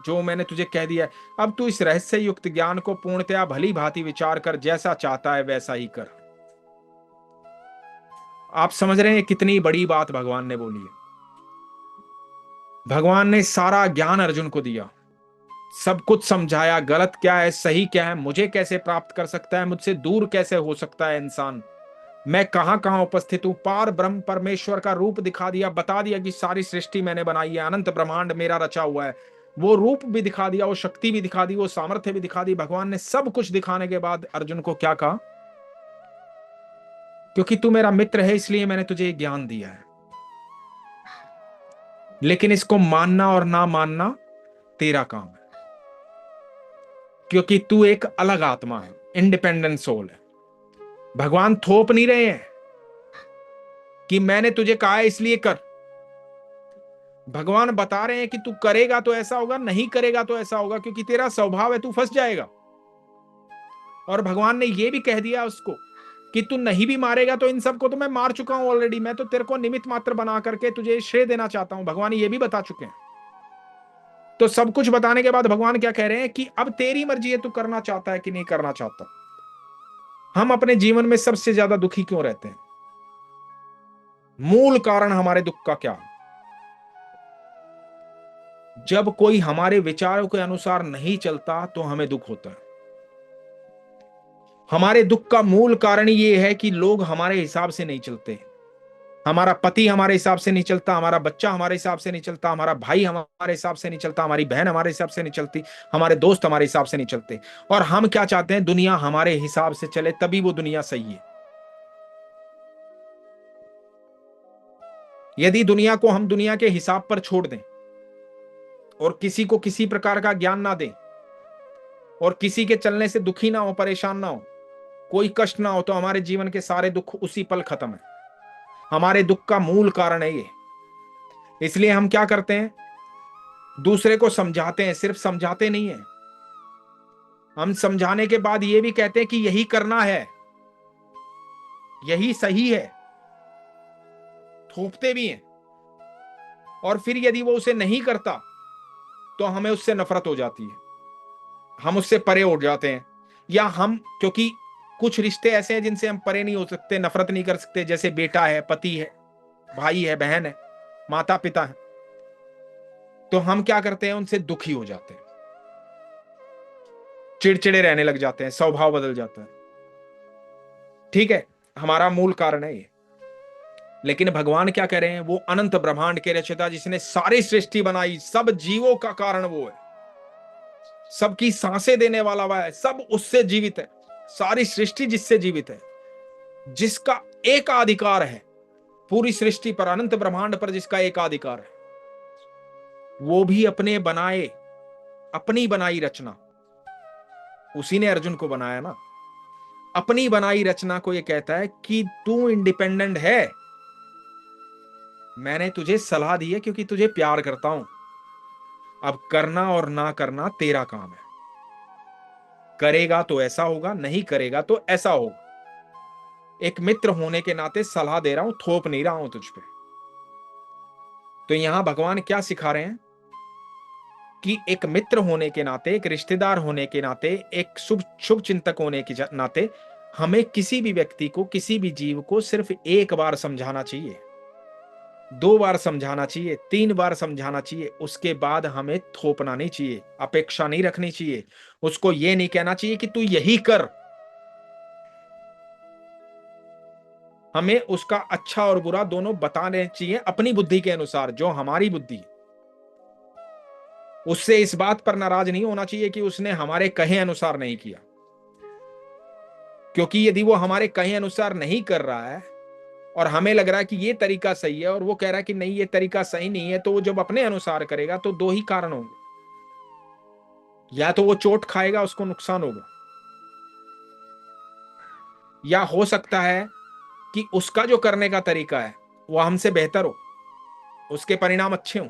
जो मैंने तुझे कह दिया है। अब तू इस रहस्य युक्त ज्ञान को पूर्णतया भली भांति विचार कर, जैसा चाहता है वैसा ही कर। आप समझ रहे हैं कितनी बड़ी बात भगवान ने बोली है। भगवान ने सारा ज्ञान अर्जुन को दिया, सब कुछ समझाया, गलत क्या है सही क्या है, मुझे कैसे प्राप्त कर सकता है, मुझसे दूर कैसे हो सकता है इंसान, मैं कहां कहां उपस्थित हूं, पार ब्रह्म परमेश्वर का रूप दिखा दिया, बता दिया कि सारी सृष्टि मैंने बनाई है, अनंत ब्रह्मांड मेरा रचा हुआ है। वो रूप भी दिखा दिया, वो शक्ति भी दिखा दी, वो सामर्थ्य भी दिखा दी। भगवान ने सब कुछ दिखाने के बाद अर्जुन को क्या कहा? क्योंकि तू मेरा मित्र है इसलिए मैंने तुझे ज्ञान दिया है, लेकिन इसको मानना और ना मानना तेरा काम है, क्योंकि तू एक अलग आत्मा है, इंडिपेंडेंट सोल है। भगवान थोप नहीं रहे हैं कि मैंने तुझे कहा है इसलिए कर। भगवान बता रहे हैं कि तू करेगा तो ऐसा होगा, नहीं करेगा तो ऐसा होगा, क्योंकि तेरा स्वभाव है, तू फंस जाएगा। और भगवान ने यह भी कह दिया उसको कि तू नहीं भी मारेगा तो इन सबको तो मैं मार चुका हूं ऑलरेडी, मैं तो तेरे को निमित्त मात्र बना करके तुझे श्रेय देना चाहता हूं। भगवान ये भी बता चुके हैं। तो सब कुछ बताने के बाद भगवान क्या कह रहे हैं कि अब तेरी मर्जी है, तू करना चाहता है कि नहीं करना चाहता। हम अपने जीवन में सबसे ज्यादा दुखी क्यों रहते हैं? मूल कारण हमारे दुख का क्या? जब कोई हमारे विचारों के अनुसार नहीं चलता तो हमें दुख होता है। हमारे दुख का मूल कारण यह है कि लोग हमारे हिसाब से नहीं चलते। हमारा पति हमारे हिसाब से नहीं चलता, हमारा बच्चा हमारे हिसाब से नहीं चलता, हमारा भाई हमारे हिसाब से नहीं चलता, हमारी बहन हमारे हिसाब से नहीं चलती, हमारे दोस्त हमारे हिसाब से नहीं चलते। और हम क्या चाहते हैं? दुनिया हमारे हिसाब से चले, तभी वो दुनिया सही है। यदि दुनिया को हम दुनिया के हिसाब पर छोड़ दें और किसी को किसी प्रकार का ज्ञान ना दें, और किसी के चलने से दुखी ना हो, परेशान ना हो, कोई कष्ट ना हो, तो हमारे जीवन के सारे दुख उसी पल खत्म है। हमारे दुख का मूल कारण है ये। इसलिए हम क्या करते हैं, दूसरे को समझाते हैं, सिर्फ समझाते नहीं है, हम समझाने के बाद ये भी कहते हैं कि यही करना है, यही सही है, थोपते भी हैं। और फिर यदि वो उसे नहीं करता तो हमें उससे नफरत हो जाती है, हम उससे परे उठ जाते हैं। या हम, क्योंकि कुछ रिश्ते ऐसे हैं जिनसे हम परे नहीं हो सकते, नफरत नहीं कर सकते, जैसे बेटा है, पति है, भाई है, बहन है, माता पिता है, तो हम क्या करते हैं, उनसे दुखी हो जाते हैं, चिड़चिड़े रहने लग जाते हैं, स्वभाव बदल जाता है। ठीक है, हमारा मूल कारण है ये। लेकिन भगवान क्या कह रहे हैं, वो अनंत ब्रह्मांड के रचयिता जिसने सारी सृष्टि बनाई, सब जीवों का कारण वो है, सबकी सांसें देने वाला वह है, सब उससे जीवित है, सारी सृष्टि जिससे जीवित है, जिसका एकाधिकार है पूरी सृष्टि पर, अनंत ब्रह्मांड पर जिसका एकाधिकार है, वो भी अपने बनाए, अपनी बनाई रचना, उसी ने अर्जुन को बनाया ना, अपनी बनाई रचना को ये कहता है कि तू इंडिपेंडेंट है, मैंने तुझे सलाह दी है क्योंकि तुझे प्यार करता हूं, अब करना और ना करना तेरा काम है, करेगा तो ऐसा होगा, नहीं करेगा तो ऐसा होगा। एक मित्र होने के नाते सलाह दे रहा हूं, थोप नहीं रहा हूं तुझ पे। तो यहां भगवान क्या सिखा रहे हैं कि एक मित्र होने के नाते, एक रिश्तेदार होने के नाते, एक शुभ शुभ चिंतक होने के नाते हमें किसी भी व्यक्ति को, किसी भी जीव को सिर्फ एक बार समझाना चाहिए, 2 बार समझाना चाहिए, 3 बार समझाना चाहिए, उसके बाद हमें थोपना नहीं चाहिए, अपेक्षा नहीं रखनी चाहिए, उसको ये नहीं कहना चाहिए कि तू यही कर। हमें उसका अच्छा और बुरा दोनों बताने चाहिए अपनी बुद्धि के अनुसार, जो हमारी बुद्धि है। उससे इस बात पर नाराज नहीं होना चाहिए कि उसने हमारे कहे अनुसार नहीं किया, क्योंकि यदि वो हमारे कहे अनुसार नहीं कर रहा है और हमें लग रहा है कि ये तरीका सही है और वो कह रहा है कि नहीं ये तरीका सही नहीं है, तो वो जब अपने अनुसार करेगा तो 2 ही कारण होंगे, या तो वो चोट खाएगा, उसको नुकसान होगा, या हो सकता है कि उसका जो करने का तरीका है वो हमसे बेहतर हो, उसके परिणाम अच्छे हों,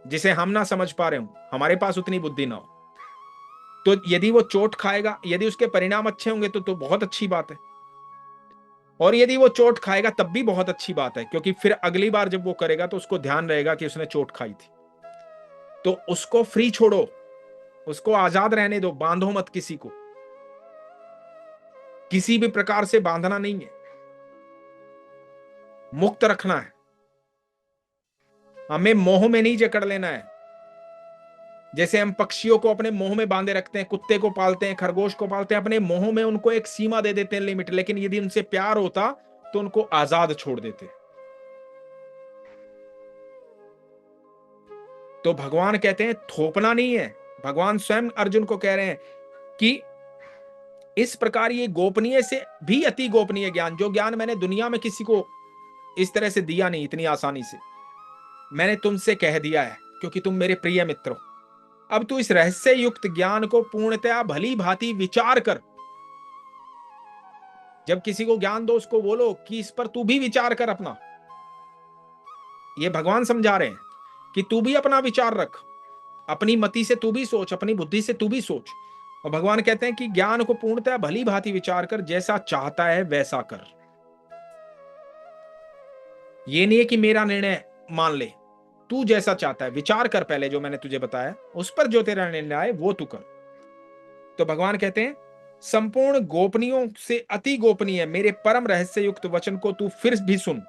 जिसे हम ना समझ पा रहे हो, हमारे पास उतनी बुद्धि ना हो। तो यदि वो चोट खाएगा, यदि उसके परिणाम अच्छे होंगे तो बहुत अच्छी बात है, और यदि वो चोट खाएगा तब भी बहुत अच्छी बात है, क्योंकि फिर अगली बार जब वो करेगा तो उसको ध्यान रहेगा कि उसने चोट खाई थी। तो उसको फ्री छोड़ो, उसको आजाद रहने दो, बांधो मत किसी को, किसी भी प्रकार से बांधना नहीं है, मुक्त रखना है, हमें मोह में नहीं जकड़ लेना है। जैसे हम पक्षियों को अपने मोह में बांधे रखते हैं, कुत्ते को पालते हैं, खरगोश को पालते हैं, अपने मोह में उनको एक सीमा दे देते हैं, लिमिट, लेकिन यदि उनसे प्यार होता तो उनको आजाद छोड़ देते। तो भगवान कहते हैं थोपना नहीं है, भगवान स्वयं अर्जुन को कह रहे हैं कि इस प्रकार ये गोपनीय से भी अति गोपनीय ज्ञान, जो ज्ञान मैंने दुनिया में किसी को इस तरह से दिया नहीं, इतनी आसानी से मैंने तुमसे कह दिया है, क्योंकि तुम मेरे प्रिय मित्र हो। अब तू इस रहस्य युक्त ज्ञान को पूर्णतया भली भांति विचार कर। जब किसी को ज्ञान दो, उसको बोलो कि इस पर तू भी विचार कर अपना। ये भगवान समझा रहे हैं कि तू भी अपना विचार रख, अपनी मति से तू भी सोच, अपनी बुद्धि से तू भी सोच। और भगवान कहते हैं कि ज्ञान को पूर्णतः भली भांति विचार कर, जैसा चाहता है वैसा कर। ये नहीं है कि मेरा निर्णय मान ले, तू जैसा चाहता है विचार कर, पहले जो मैंने तुझे बताया उस पर जो तेरा निर्णय आए वो तू कर। तो भगवान कहते हैं संपूर्ण गोपनीयों से अति गोपनीय मेरे परम रहस्य युक्त वचन को तू फिर भी सुन।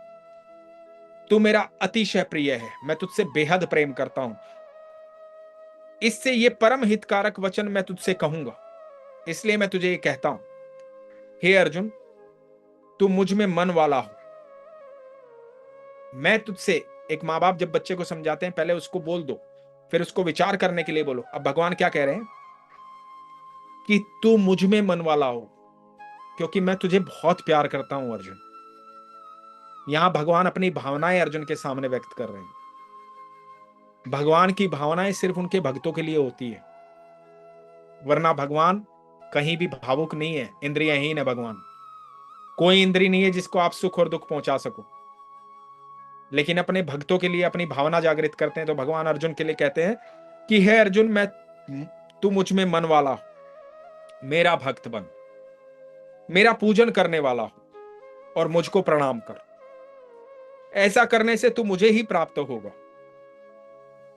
तू मेरा अतिशय प्रिय है, मैं तुझसे बेहद प्रेम करता हूं, इससे ये परम हितकारक वचन मैं तुझसे कहूंगा, इसलिए मैं तुझे ये कहता हूं, हे अर्जुन, तू मुझ में मन वाला हो। मैं तुझसे, एक माँ बाप जब बच्चे को समझाते हैं पहले उसको बोल दो, फिर उसको विचार करने के लिए बोलो। अब भगवान क्या कह रहे हैं कि तू मुझ में मन वाला हो, क्योंकि मैं तुझे बहुत प्यार करता हूं अर्जुन। यहां भगवान अपनी भावनाएं अर्जुन के सामने व्यक्त कर रहे हैं। भगवान की भावनाएं सिर्फ उनके भक्तों के लिए होती है, वरना भगवान कहीं भी भावुक नहीं है, इंद्रियहीन है भगवान। कोई इंद्रिय नहीं है जिसको आप सुख और दुख पहुंचा सको। लेकिन अपने भक्तों के लिए अपनी भावना जागृत करते हैं। तो भगवान अर्जुन के लिए कहते हैं कि हे अर्जुन, मैं तू मुझ में मन वाला हो, मेरा भक्त बन, मेरा पूजन करने वाला हो और मुझको प्रणाम कर। ऐसा करने से तू मुझे ही प्राप्त होगा।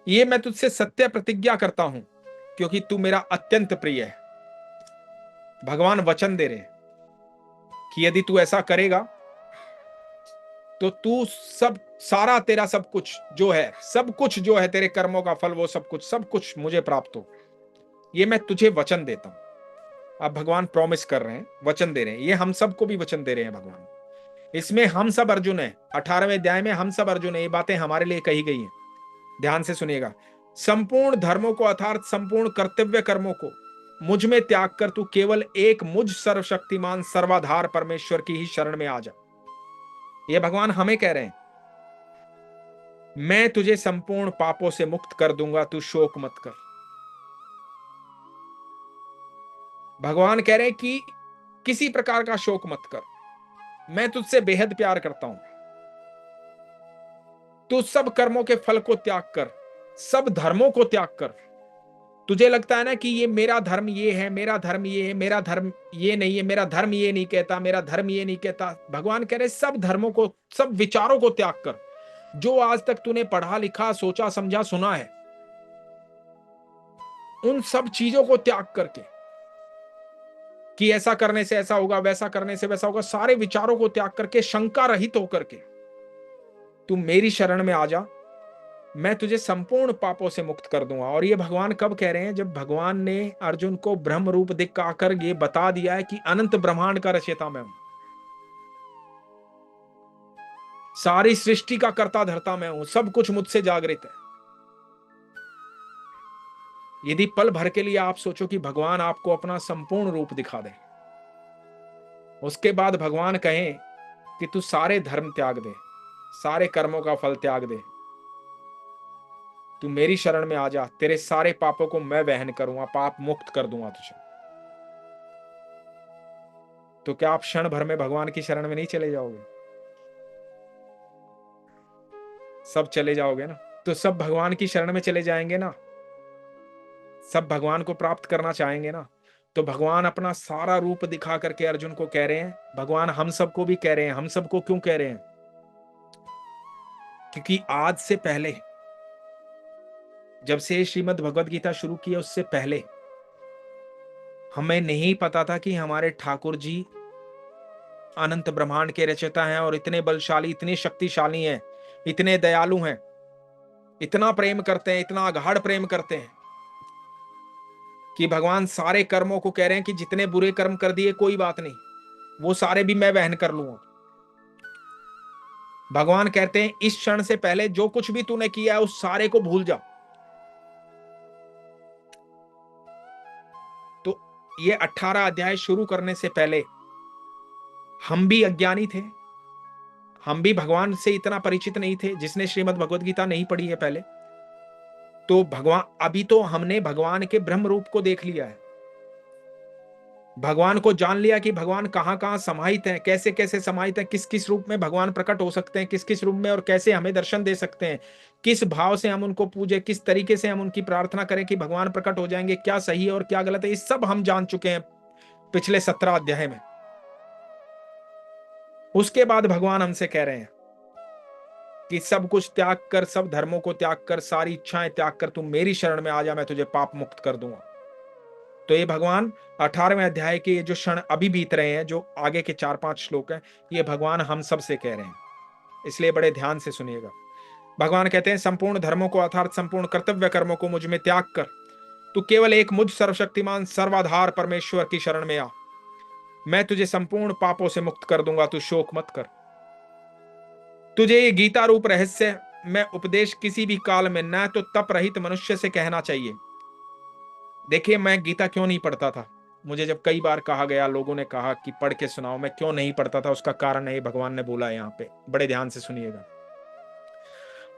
ये मैं तुझसे सत्य प्रतिज्ञा करता हूं, क्योंकि तू मेरा अत्यंत प्रिय है। भगवान वचन दे रहे हैं कि यदि तू ऐसा करेगा तो तू सब सारा तेरा सब कुछ जो है, सब कुछ जो है तेरे कर्मों का फल, वो सब कुछ मुझे प्राप्त हो। ये मैं तुझे वचन देता हूं। अब भगवान प्रॉमिस कर रहे हैं, वचन दे रहे हैं। ये हम सबको भी वचन दे रहे हैं भगवान। इसमें हम सब अर्जुन है। 18वें अध्याय में हम सब अर्जुन है। ये बातें हमारे लिए कही गई हैं। ध्यान से सुनिएगा। संपूर्ण धर्मों को अर्थात संपूर्ण कर्तव्य कर्मों को मुझ में त्याग कर तू केवल एक मुझ सर्वशक्तिमान सर्वाधार परमेश्वर की ही शरण में आ जा। ये भगवान हमें कह रहे हैं, मैं तुझे संपूर्ण पापों से मुक्त कर दूंगा, तू शोक मत कर। भगवान कह रहे हैं कि किसी प्रकार का शोक मत कर, मैं तुझसे बेहद प्यार करता हूं। तू सब कर्मों के फल को त्याग कर, सब धर्मों को त्याग कर। तुझे लगता है ना कि ये मेरा धर्म ये है, मेरा धर्म ये है, मेरा धर्म ये नहीं है, मेरा धर्म ये नहीं कहता, मेरा धर्म ये नहीं कहता। भगवान कह रहे सब धर्मों को, सब विचारों को त्याग कर। जो आज तक तूने पढ़ा लिखा, सोचा समझा, सुना है, उन सब चीजों को त्याग करके, कि ऐसा करने से ऐसा होगा, वैसा करने से वैसा होगा, सारे विचारों को त्याग करके, शंका रहित होकर के तू मेरी शरण में आ जा, मैं तुझे संपूर्ण पापों से मुक्त कर दूंगा। और ये भगवान कब कह रहे हैं? जब भगवान ने अर्जुन को ब्रह्म रूप दिखाकर ये बता दिया है कि अनंत ब्रह्मांड का रचयिता मैं हूं, सारी सृष्टि का कर्ता धर्ता मैं हूं, सब कुछ मुझसे जागृत है। यदि पल भर के लिए आप सोचो कि भगवान आपको अपना संपूर्ण रूप दिखा दे, उसके बाद भगवान कहें कि तू सारे धर्म त्याग दे, सारे कर्मों का फल त्याग दे, तू मेरी शरण में आ जा, तेरे सारे पापों को मैं वहन करूंगा, पाप मुक्त कर दूंगा तुझे। तो क्या आप क्षण भर में भगवान की शरण में नहीं चले जाओगे? सब चले जाओगे ना? तो सब भगवान की शरण में चले जाएंगे ना? सब भगवान को प्राप्त करना चाहेंगे ना? तो भगवान अपना सारा रूप दिखा करके अर्जुन को कह रहे हैं, भगवान हम सबको भी कह रहे हैं। हम सबको क्यों कह रहे हैं? क्योंकि आज से पहले, जब से श्रीमद् भगवद गीता शुरू की है, उससे पहले हमें नहीं पता था कि हमारे ठाकुर जी अनंत ब्रह्मांड के रचयिता हैं और इतने बलशाली, इतने शक्तिशाली हैं, इतने दयालु हैं, इतना प्रेम करते हैं, इतना अगाढ़ प्रेम करते हैं कि भगवान सारे कर्मों को कह रहे हैं कि जितने बुरे कर्म कर दिए कोई बात नहीं, वो सारे भी मैं वहन कर लूंगा। भगवान कहते हैं इस क्षण से पहले जो कुछ भी तूने किया है उस सारे को भूल जा। तो ये 18 अध्याय शुरू करने से पहले हम भी अज्ञानी थे, हम भी भगवान से इतना परिचित नहीं थे। जिसने श्रीमद् भगवद गीता नहीं पढ़ी है पहले, तो भगवान, अभी तो हमने भगवान के ब्रह्म रूप को देख लिया है, भगवान को जान लिया कि भगवान कहां कहां समाहित हैं, कैसे कैसे समाहित हैं, किस किस रूप में भगवान प्रकट हो सकते हैं, किस किस रूप में, और कैसे हमें दर्शन दे सकते हैं, किस भाव से हम उनको पूजे, किस तरीके से हम उनकी प्रार्थना करें कि भगवान प्रकट हो जाएंगे, क्या सही है और क्या गलत है, ये सब हम जान चुके हैं पिछले 17 अध्याय में। उसके बाद भगवान हमसे कह रहे हैं कि सब कुछ त्याग कर, सब धर्मों को त्याग कर, सारी इच्छाएं त्याग कर, तुम मेरी शरण में आ जा, मैं तुझे पाप मुक्त कर दूंगा। तो ये भगवान 18वें अध्याय के ये जो क्षण अभी बीत रहे हैं, जो आगे के 4-5 श्लोक हैं, ये भगवान हम सब से कह रहे हैं, इसलिए बड़े ध्यान से सुनिएगा। भगवान कहते हैं संपूर्ण धर्मों को अर्थात संपूर्ण कर्तव्य कर्मों को मुझ में त्याग कर तू केवल एक मुझ सर्वशक्तिमान सर्वाधार परमेश्वर की शरण में आ, मैं तुझे संपूर्ण पापों से मुक्त कर दूंगा, तू शोक मत कर। तुझे ये गीता रूप रहस्य मैं उपदेश किसी भी काल में न तो तप रहित मनुष्य से कहना चाहिए। देखिए, मैं गीता क्यों नहीं पढ़ता था, मुझे जब कई बार कहा गया, लोगों ने कहा कि पढ़ के सुनाओ, मैं क्यों नहीं पढ़ता था, उसका कारण है भगवान ने बोला है यहाँ पे, बड़े ध्यान से सुनिएगा।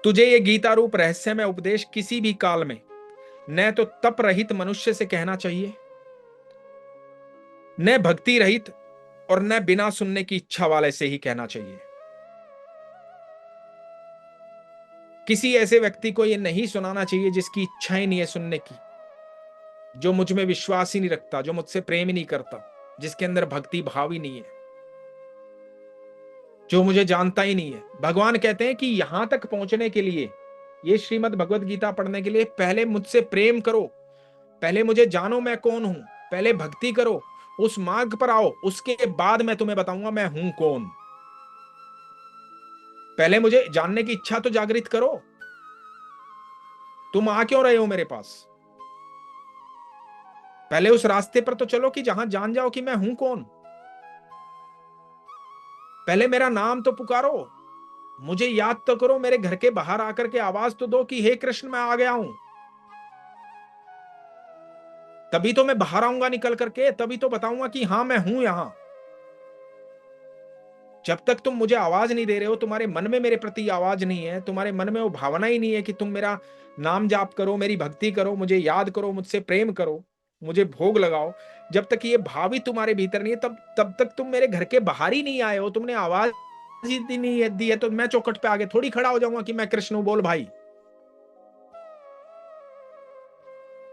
तुझे ये गीता रूप रहस्य में उपदेश किसी भी काल में न तो तप रहित मनुष्य से कहना चाहिए, न भक्ति रहित और न बिना सुनने की इच्छा वाले से ही कहना चाहिए। किसी ऐसे व्यक्ति को यह नहीं सुनाना चाहिए जिसकी इच्छा ही नहीं है सुनने की, जो मुझ में विश्वास ही नहीं रखता, जो मुझसे प्रेम ही नहीं करता, जिसके अंदर भक्ति भाव ही नहीं है, जो मुझे जानता ही नहीं है। भगवान कहते हैं कि यहां तक पहुंचने के लिए, ये श्रीमद् भगवत गीता पढ़ने के लिए पहले मुझसे प्रेम करो, पहले मुझे जानो मैं कौन हूं, पहले भक्ति करो, उस मार्ग पर आओ, उसके बाद मैं तुम्हें बताऊंगा मैं हूं कौन। पहले मुझे जानने की इच्छा तो जागृत करो। तुम आ क्यों रहे हो मेरे पास? पहले उस रास्ते पर तो चलो कि जहां जान जाओ कि मैं हूं कौन। पहले मेरा नाम तो पुकारो, मुझे याद तो करो, मेरे घर के बाहर आकर के आवाज तो दो कि हे कृष्ण मैं आ गया हूं। तभी तो मैं बाहर आऊंगा निकल करके, तभी तो बताऊंगा कि हाँ मैं हूं यहां। जब तक तुम मुझे आवाज नहीं दे रहे हो, तुम्हारे मन में मेरे प्रति आवाज नहीं है, तुम्हारे मन में वो भावना ही नहीं है कि तुम मेरा नाम जाप करो, मेरी भक्ति करो, मुझे याद करो, मुझसे प्रेम करो, मुझे भोग लगाओ, जब तक ये भाव ही तुम्हारे भीतर नहीं है, तब तक तुम मेरे घर के बाहर ही नहीं आए हो, तुमने आवाज ही नहीं दी है, तो मैं चौखट पे आगे थोड़ी खड़ा हो जाऊंगा कि मैं कृष्ण हूं, बोल भाई।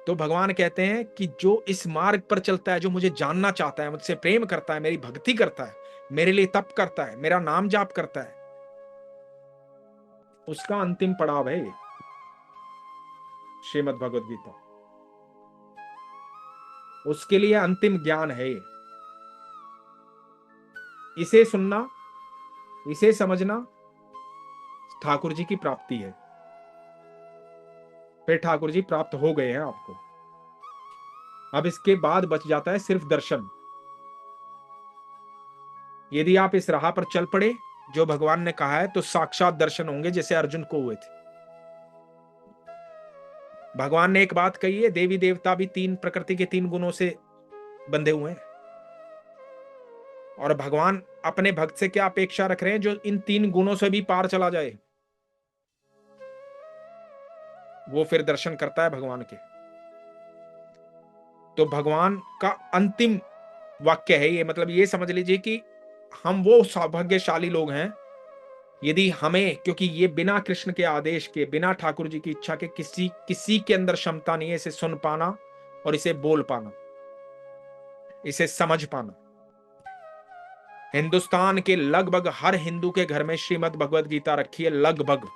तो भगवान कहते हैं कि जो इस मार्ग पर चलता है, जो मुझे जानना चाहता है, मुझसे प्रेम करता है, मेरी भक्ति करता है, मेरे लिए तप करता है, मेरा नाम जाप करता है, उसका अंतिम पड़ाव है ये श्रीमद् भगवद गीता। उसके लिए अंतिम ज्ञान है ये। इसे सुनना, इसे समझना ठाकुर जी की प्राप्ति है। फिर ठाकुर जी प्राप्त हो गए हैं आपको। अब इसके बाद बच जाता है सिर्फ दर्शन। यदि आप इस राह पर चल पड़े जो भगवान ने कहा है, तो साक्षात दर्शन होंगे जैसे अर्जुन को हुए थे। भगवान ने एक बात कही है, देवी देवता भी तीन प्रकृति के तीन गुणों से बंधे हुए हैं, और भगवान अपने भक्त से क्या अपेक्षा रख रहे हैं? जो इन तीन गुणों से भी पार चला जाए, वो फिर दर्शन करता है भगवान के। तो भगवान का अंतिम वाक्य है ये, मतलब ये समझ लीजिए कि हम वो सौभाग्यशाली लोग हैं यदि हमें, क्योंकि ये बिना कृष्ण के आदेश के, बिना ठाकुर जी की इच्छा के किसी किसी के अंदर क्षमता नहीं है इसे सुन पाना और इसे बोल पाना, इसे समझ पाना। हिंदुस्तान के लगभग हर हिंदू के घर में श्रीमद् भगवद गीता रखी है, लगभग।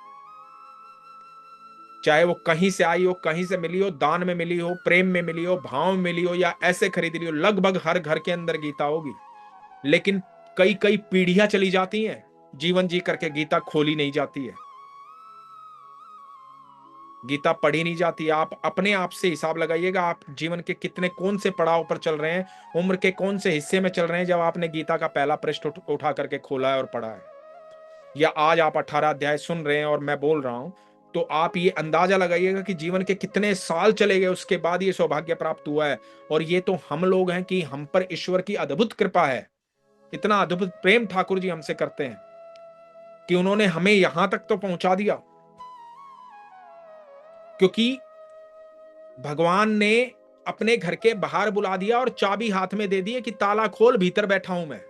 चाहे वो कहीं से आई हो, कहीं से मिली हो, दान में मिली हो, प्रेम में मिली हो, भाव में मिली हो, या ऐसे खरीद ली हो, लगभग हर घर के अंदर गीता होगी। लेकिन कई कई पीढ़ियां चली जाती हैं, जीवन जी करके गीता खोली नहीं जाती है, गीता पढ़ी नहीं जाती। आप अपने आप से हिसाब लगाइएगा, आप जीवन के कितने कौन से पड़ाव पर चल रहे हैं, उम्र के कौन से हिस्से में चल रहे हैं जब आपने गीता का पहला पृष्ठ उठा करके खोला है और पढ़ा है। या आज आप 18 अध्याय सुन रहे हैं और मैं बोल रहा हूं, तो आप ये अंदाजा लगाइएगा कि जीवन के कितने साल चले गए उसके बाद ये सौभाग्य प्राप्त हुआ है। और ये तो हम लोग हैं कि हम पर ईश्वर की अद्भुत कृपा है, इतना अद्भुत प्रेम ठाकुर जी हमसे करते हैं कि उन्होंने हमें यहां तक तो पहुंचा दिया। क्योंकि भगवान ने अपने घर के बाहर बुला दिया और चाबी हाथ में दे दी कि ताला खोल, भीतर बैठा हूं मैं।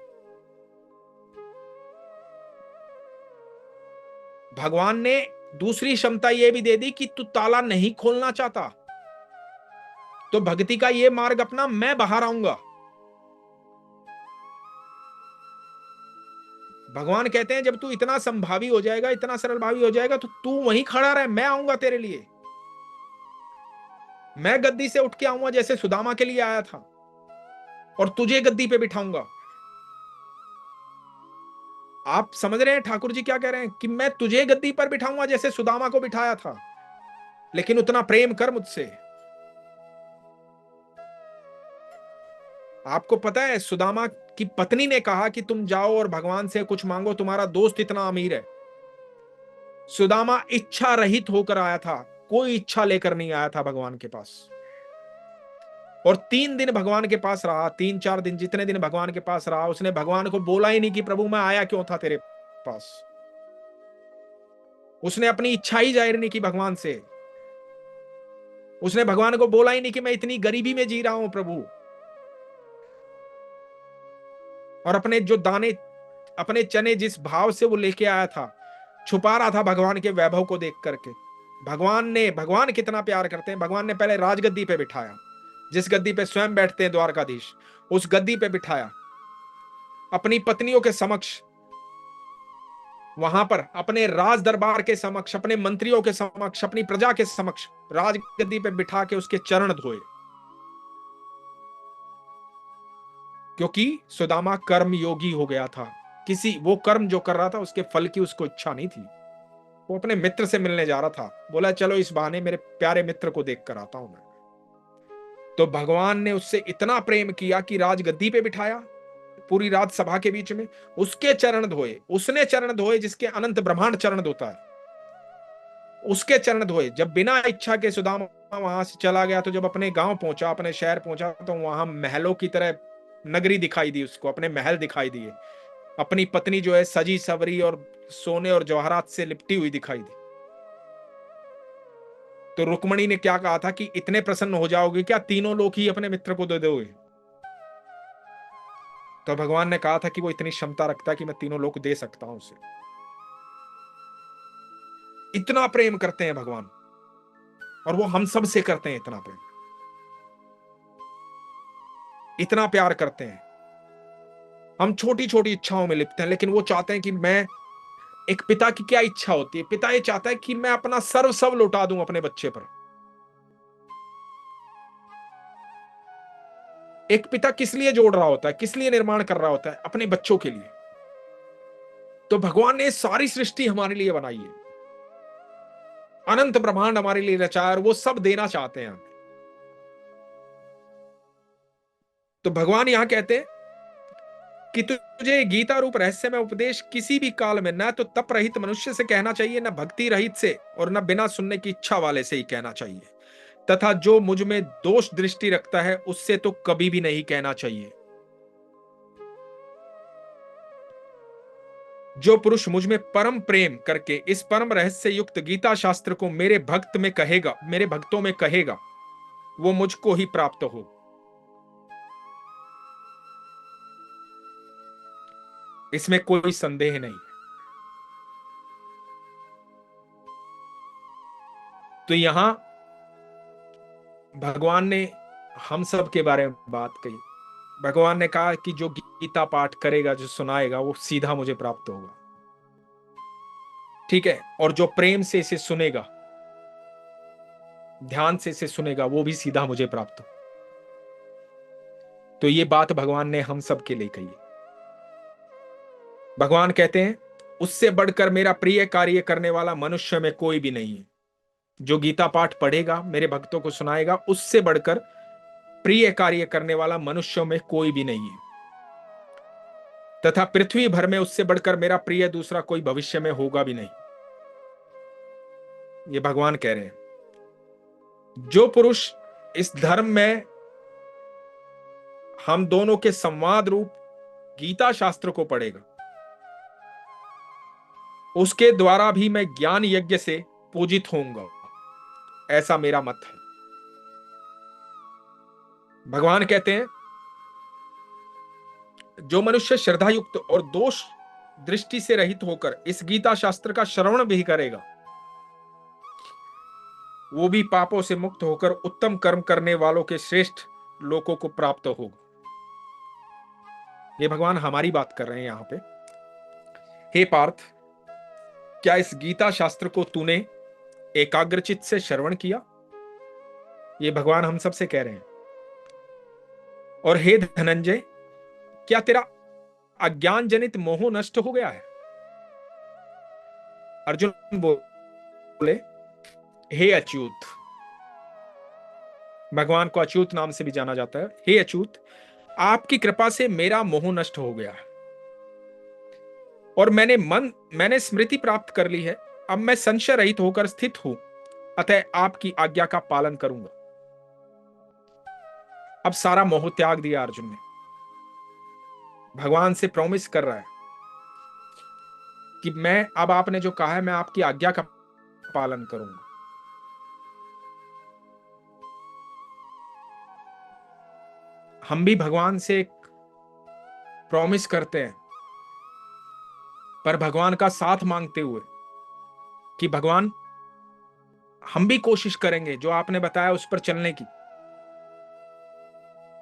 भगवान ने दूसरी क्षमता यह भी दे दी कि तू ताला नहीं खोलना चाहता तो भक्ति का ये मार्ग अपना, मैं बाहर आऊंगा। भगवान कहते हैं जब तू इतना संभावी हो जाएगा, इतना सरल भावी हो जाएगा, तो तू वहीं खड़ा रहे, मैं आऊंगा तेरे लिए। मैं गद्दी से उठ के आऊंगा जैसे सुदामा के लिए आया था, और तुझे गद्दी पे बिठाऊंगा। आप समझ रहे हैं ठाकुर जी क्या कह रहे हैं? कि मैं तुझे गद्दी पर बिठाऊंगा जैसे सुदामा को बिठाया था, लेकिन उतना प्रेम कर मुझसे। आपको पता है सुदामा की पत्नी ने कहा कि तुम जाओ और भगवान से कुछ मांगो, तुम्हारा दोस्त इतना अमीर है। सुदामा इच्छा रहित होकर आया था, कोई इच्छा लेकर नहीं आया था भगवान के पास। और 3 दिन भगवान के पास रहा, 3-4 दिन, जितने दिन भगवान के पास रहा, उसने भगवान को बोला ही नहीं कि प्रभु मैं आया क्यों था तेरे पास। उसने अपनी इच्छा ही जाहिर नहीं की भगवान से। उसने भगवान को बोला ही नहीं कि मैं इतनी गरीबी में जी रहा हूं प्रभु। और अपने जो दाने, अपने चने जिस भाव से वो लेके आया था, छुपा रहा था भगवान के वैभव को देख करके। भगवान कितना प्यार करते हैं, भगवान ने पहले राजगद्दी पे बिठाया, जिस गद्दी पे स्वयं बैठते हैं द्वारकाधीश, उस गद्दी पे बिठाया, अपनी पत्नियों के समक्ष, वहां पर अपने राज दरबार के समक्ष, अपने मंत्रियों के समक्ष, अपनी प्रजा के समक्ष राजगद्दी पे बिठा के उसके चरण धोए। क्योंकि सुदामा कर्म योगी हो गया था, किसी वो कर्म जो कर रहा था उसके फल की उसको इच्छा नहीं थी। वो अपने मित्र से मिलने जा रहा था, बोला चलो इस बहाने मेरे प्यारे मित्र को देख कर आता हूं मैं। तो भगवान ने उससे इतना प्रेम किया कि राजगद्दी पे बिठाया, पूरी रात सभा के बीच में, उसके चरण धोए, उसने चरण धोए जिसके अनंत ब्रह्मांड चरण धोता है, उसके चरण धोए। जब बिना इच्छा के सुदामा वहां से चला गया, तो जब अपने गांव पहुंचा, अपने शहर पहुंचा, तो वहां महलों की तरह नगरी दिखाई दी उसको, अपने महल दिखाई दिए, अपनी पत्नी जो है सजी सवरी और सोने और जवाहरात से लिपटी हुई दिखाई दी। तो रुक्मणी ने क्या कहा था कि इतने प्रसन्न हो जाओगे क्या, तीनों लोग ही अपने मित्र को दे दोगे? तो भगवान ने कहा था कि वो इतनी क्षमता रखता है कि मैं तीनों लोग दे सकता हूं उसे। इतना प्रेम करते हैं भगवान, और वो हम सब से करते हैं इतना प्रेम, इतना प्यार करते हैं। हम छोटी छोटी इच्छाओं में लिप्त हैं, लेकिन वो चाहते हैं कि मैं, एक पिता की क्या इच्छा होती है, पिता ये चाहता है कि मैं अपना सर्व सब लौटा दूं अपने बच्चे पर। एक पिता किस लिए जोड़ रहा होता है, किस लिए निर्माण कर रहा होता है? अपने बच्चों के लिए। तो भगवान ने सारी सृष्टि हमारे लिए बनाई है, अनंत ब्रह्मांड हमारे लिए रचा है, और वो सब देना चाहते हैं। तो भगवान यहां कहते हैं कि तुझे गीता रूप रहस्य में उपदेश किसी भी काल में न तो तप रहित मनुष्य से कहना चाहिए, न भक्ति रहित से, और न बिना सुनने की इच्छा वाले से ही कहना चाहिए। तथा जो मुझ में दोष दृष्टि रखता है उससे तो कभी भी नहीं कहना चाहिए। जो पुरुष मुझ में परम प्रेम करके इस परम रहस्य युक्त गीता शास्त्र को मेरे भक्त में कहेगा, मेरे भक्तों में कहेगा, वो मुझको ही प्राप्त हो। इसमें कोई संदेह नहीं। तो यहां भगवान ने हम सब के बारे में बात कही। भगवान ने कहा कि जो गीता पाठ करेगा, जो सुनाएगा, वो सीधा मुझे प्राप्त होगा। ठीक है, और जो प्रेम से इसे सुनेगा, ध्यान से इसे सुनेगा, वो भी सीधा मुझे प्राप्त हो। तो ये बात भगवान ने हम सब के लिए कही है। भगवान कहते हैं उससे बढ़कर मेरा प्रिय कार्य करने वाला मनुष्य में कोई भी नहीं है। जो गीता पाठ पढ़ेगा, मेरे भक्तों को सुनाएगा, उससे बढ़कर प्रिय कार्य करने वाला मनुष्यों में कोई भी नहीं है। तथा पृथ्वी भर में उससे बढ़कर मेरा प्रिय दूसरा कोई भविष्य में होगा भी नहीं। ये भगवान कह रहे हैं। जो पुरुष इस धर्म में हम दोनों के संवाद रूप गीता शास्त्र को पढ़ेगा, उसके द्वारा भी मैं ज्ञान यज्ञ से पूजित होऊंगा, ऐसा मेरा मत है। भगवान कहते हैं जो मनुष्य श्रद्धा युक्त और दोष दृष्टि से रहित होकर इस गीता शास्त्र का श्रवण भी करेगा, वो भी पापों से मुक्त होकर उत्तम कर्म करने वालों के श्रेष्ठ लोकों को प्राप्त होगा। ये भगवान हमारी बात कर रहे हैं यहां पे। हे पार्थ, क्या इस गीता शास्त्र को तूने एकाग्रचित से श्रवण किया? ये भगवान हम सबसे कह रहे हैं। और हे धनंजय, क्या तेरा अज्ञान जनित मोह नष्ट हो गया है? अर्जुन बोले, हे अच्युत, भगवान को अच्युत नाम से भी जाना जाता है। हे अच्युत, आपकी कृपा से मेरा मोह नष्ट हो गया है, और मैंने स्मृति प्राप्त कर ली है। अब मैं संशय रहित होकर स्थित हूं, अतः आपकी आज्ञा का पालन करूंगा। अब सारा मोह त्याग दिया अर्जुन ने। भगवान से प्रॉमिस कर रहा है कि मैं, अब आपने जो कहा है, मैं आपकी आज्ञा का पालन करूंगा। हम भी भगवान से एक प्रॉमिस करते हैं, पर भगवान का साथ मांगते हुए कि भगवान हम भी कोशिश करेंगे जो आपने बताया उस पर चलने की,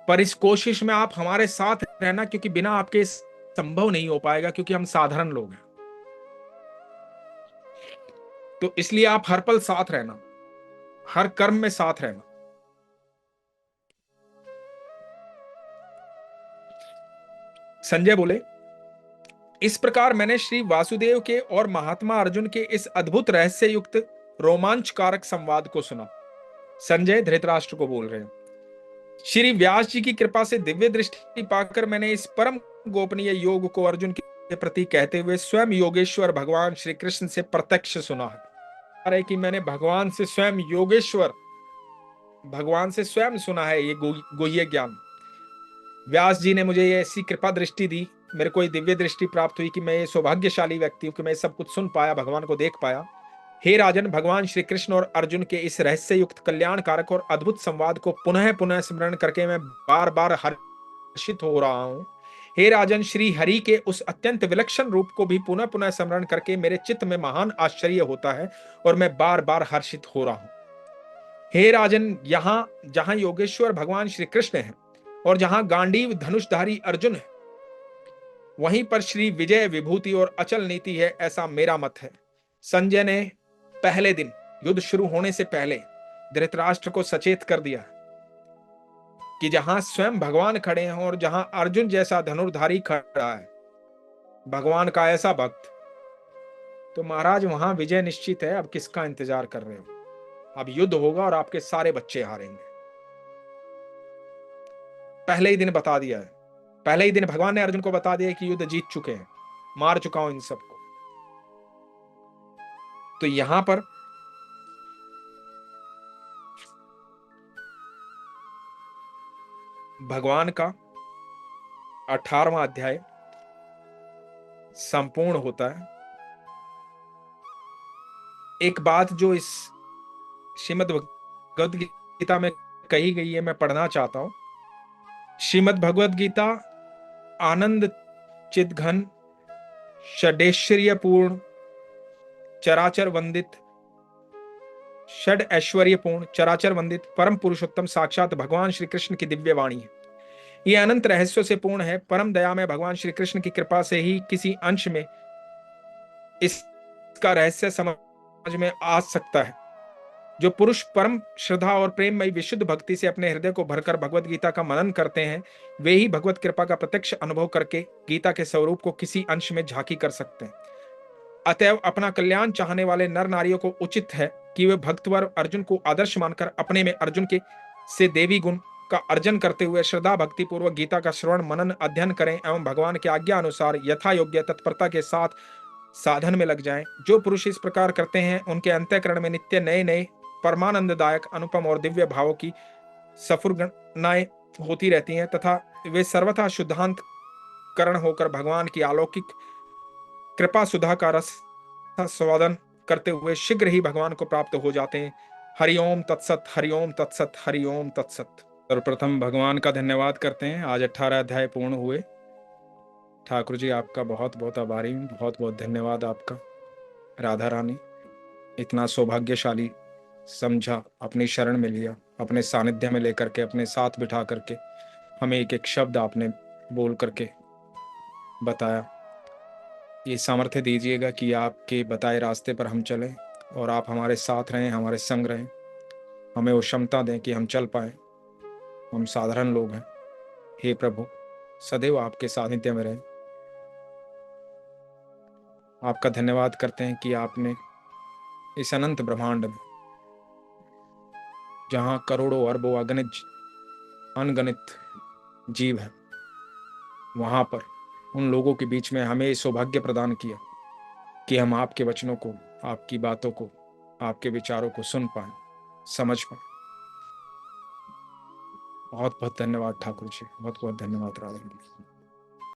पर इस कोशिश में आप हमारे साथ रहना, क्योंकि बिना आपके संभव नहीं हो पाएगा, क्योंकि हम साधारण लोग हैं। तो इसलिए आप हर पल साथ रहना, हर कर्म में साथ रहना। संजय बोले, इस प्रकार मैंने श्री वासुदेव के और महात्मा अर्जुन के इस अद्भुत रहस्य युक्त रोमांचकारक संवाद को सुना। संजय धृतराष्ट्र को बोल रहे हैं, श्री व्यास जी की कृपा से दिव्य दृष्टि पाकर मैंने इस परम गोपनीय योग को अर्जुन के प्रति कहते हुए स्वयं योगेश्वर भगवान श्री कृष्ण से प्रत्यक्ष सुना है। अरे कि मैंने भगवान से स्वयं योगेश्वर भगवान से स्वयं सुना है ये गुह्य ज्ञान। व्यास जी ने मुझे ये ऐसी कृपा दृष्टि दी, मेरे को ये दिव्य दृष्टि प्राप्त हुई कि मैं ये सौभाग्यशाली व्यक्ति हूं कि मैं सब कुछ सुन पाया, भगवान को देख पाया। हे राजन, भगवान श्री कृष्ण और अर्जुन के इस रहस्य युक्त कल्याणकारक और अद्भुत संवाद को पुनः पुनः स्मरण करके मैं बार बार हर्षित हो रहा हूं। हे राजन, श्री हरि के उस अत्यंत विलक्षण रूप को भी पुनः पुनः स्मरण करके मेरे चित्त में महान आश्चर्य होता है और मैं बार बार हर्षित हो रहा हूं। हे राजन, यहां जहां योगेश्वर भगवान श्री कृष्ण है और जहां गांडीव धनुषधारी अर्जुन है, वहीं पर श्री विजय विभूति और अचल नीति है, ऐसा मेरा मत है। संजय ने पहले दिन युद्ध शुरू होने से पहले धृतराष्ट्र को सचेत कर दिया कि जहां स्वयं भगवान खड़े हैं और जहां अर्जुन जैसा धनुर्धारी खड़ा है, भगवान का ऐसा भक्त, तो महाराज वहां विजय निश्चित है। अब किसका इंतजार कर रहे हो? अब युद्ध होगा और आपके सारे बच्चे हारेंगे। पहले ही दिन बता दिया है, पहले ही दिन भगवान ने अर्जुन को बता दिया कि युद्ध जीत चुके हैं, मार चुका हूं इन सबको। तो यहां पर भगवान का 18वां अध्याय संपूर्ण होता है। एक बात जो इस श्रीमद् भगवद गीता में कही गई है, मैं पढ़ना चाहता हूं। श्रीमद् भगवद गीता आनंद चिदघन षडेश्वर्य पूर्ण चराचर वंदित षड ऐश्वर्य पूर्ण चराचर वंदित परम पुरुषोत्तम साक्षात भगवान श्री कृष्ण की दिव्य वाणी है। यह अनंत रहस्यों से पूर्ण है। परम दया में भगवान श्री कृष्ण की कृपा से ही किसी अंश में इसका रहस्य समझ में आ सकता है। जो पुरुष परम श्रद्धा और प्रेममयी विशुद्ध भक्ति से अपने हृदय को भरकर भगवत गीता का मनन करते हैं, वे ही भगवत कृपा का प्रत्यक्ष अनुभव करके गीता के स्वरूप को किसी अंश में झांकी कर सकते हैं। अतएव अपना कल्याण चाहने वाले नर नारियों को उचित है कि वे भक्तवर अर्जुन को आदर्श मानकर अपने में अर्जुन के से देवी गुण का अर्जन करते हुए श्रद्धा भक्ति पूर्वक गीता का श्रवण मनन अध्ययन करें एवं भगवान की आज्ञा अनुसार यथा योग्य तत्परता के साथ साधन में लग जाएं। जो पुरुष इस प्रकार करते हैं, उनके अंतःकरण में नित्य नए नए परमानंददायक अनुपम और दिव्य भावों की सफुरगणाएं होती रहती हैं तथा वे सर्वथा शुद्धांत करण होकर भगवान की अलौकिक कृपा सुधा का रस स्वादन करते हुए शीघ्र ही भगवान को प्राप्त हो जाते हैं। हरिओम तत्सत, हरिओम तत्सत, हरिओम तत्सत। सर्वप्रथम भगवान का धन्यवाद करते हैं। आज 18 अध्याय पूर्ण हुए। ठाकुर जी आपका बहुत बहुत आभारी हूँ, बहुत बहुत धन्यवाद आपका। राधा रानी, इतना सौभाग्यशाली समझा, अपनी शरण में लिया, अपने सानिध्य में लेकर के, अपने साथ बिठा करके हमें एक एक शब्द आपने बोल करके बताया। ये सामर्थ्य दीजिएगा कि आपके बताए रास्ते पर हम चलें और आप हमारे साथ रहें, हमारे संग रहें। हमें वो क्षमता दें कि हम चल पाए। हम साधारण लोग हैं। हे प्रभु, सदैव आपके सानिध्य में रहें। आपका धन्यवाद करते हैं कि आपने इस अनंत ब्रह्मांड में, जहां करोड़ों अरबों अनगणित जीव है, वहां पर उन लोगों के बीच में हमें सौभाग्य प्रदान किया कि हम आपके वचनों को, आपकी बातों को, आपके विचारों को सुन पाए, समझ पाए। बहुत बहुत धन्यवाद ठाकुर जी, बहुत बहुत धन्यवाद राधा।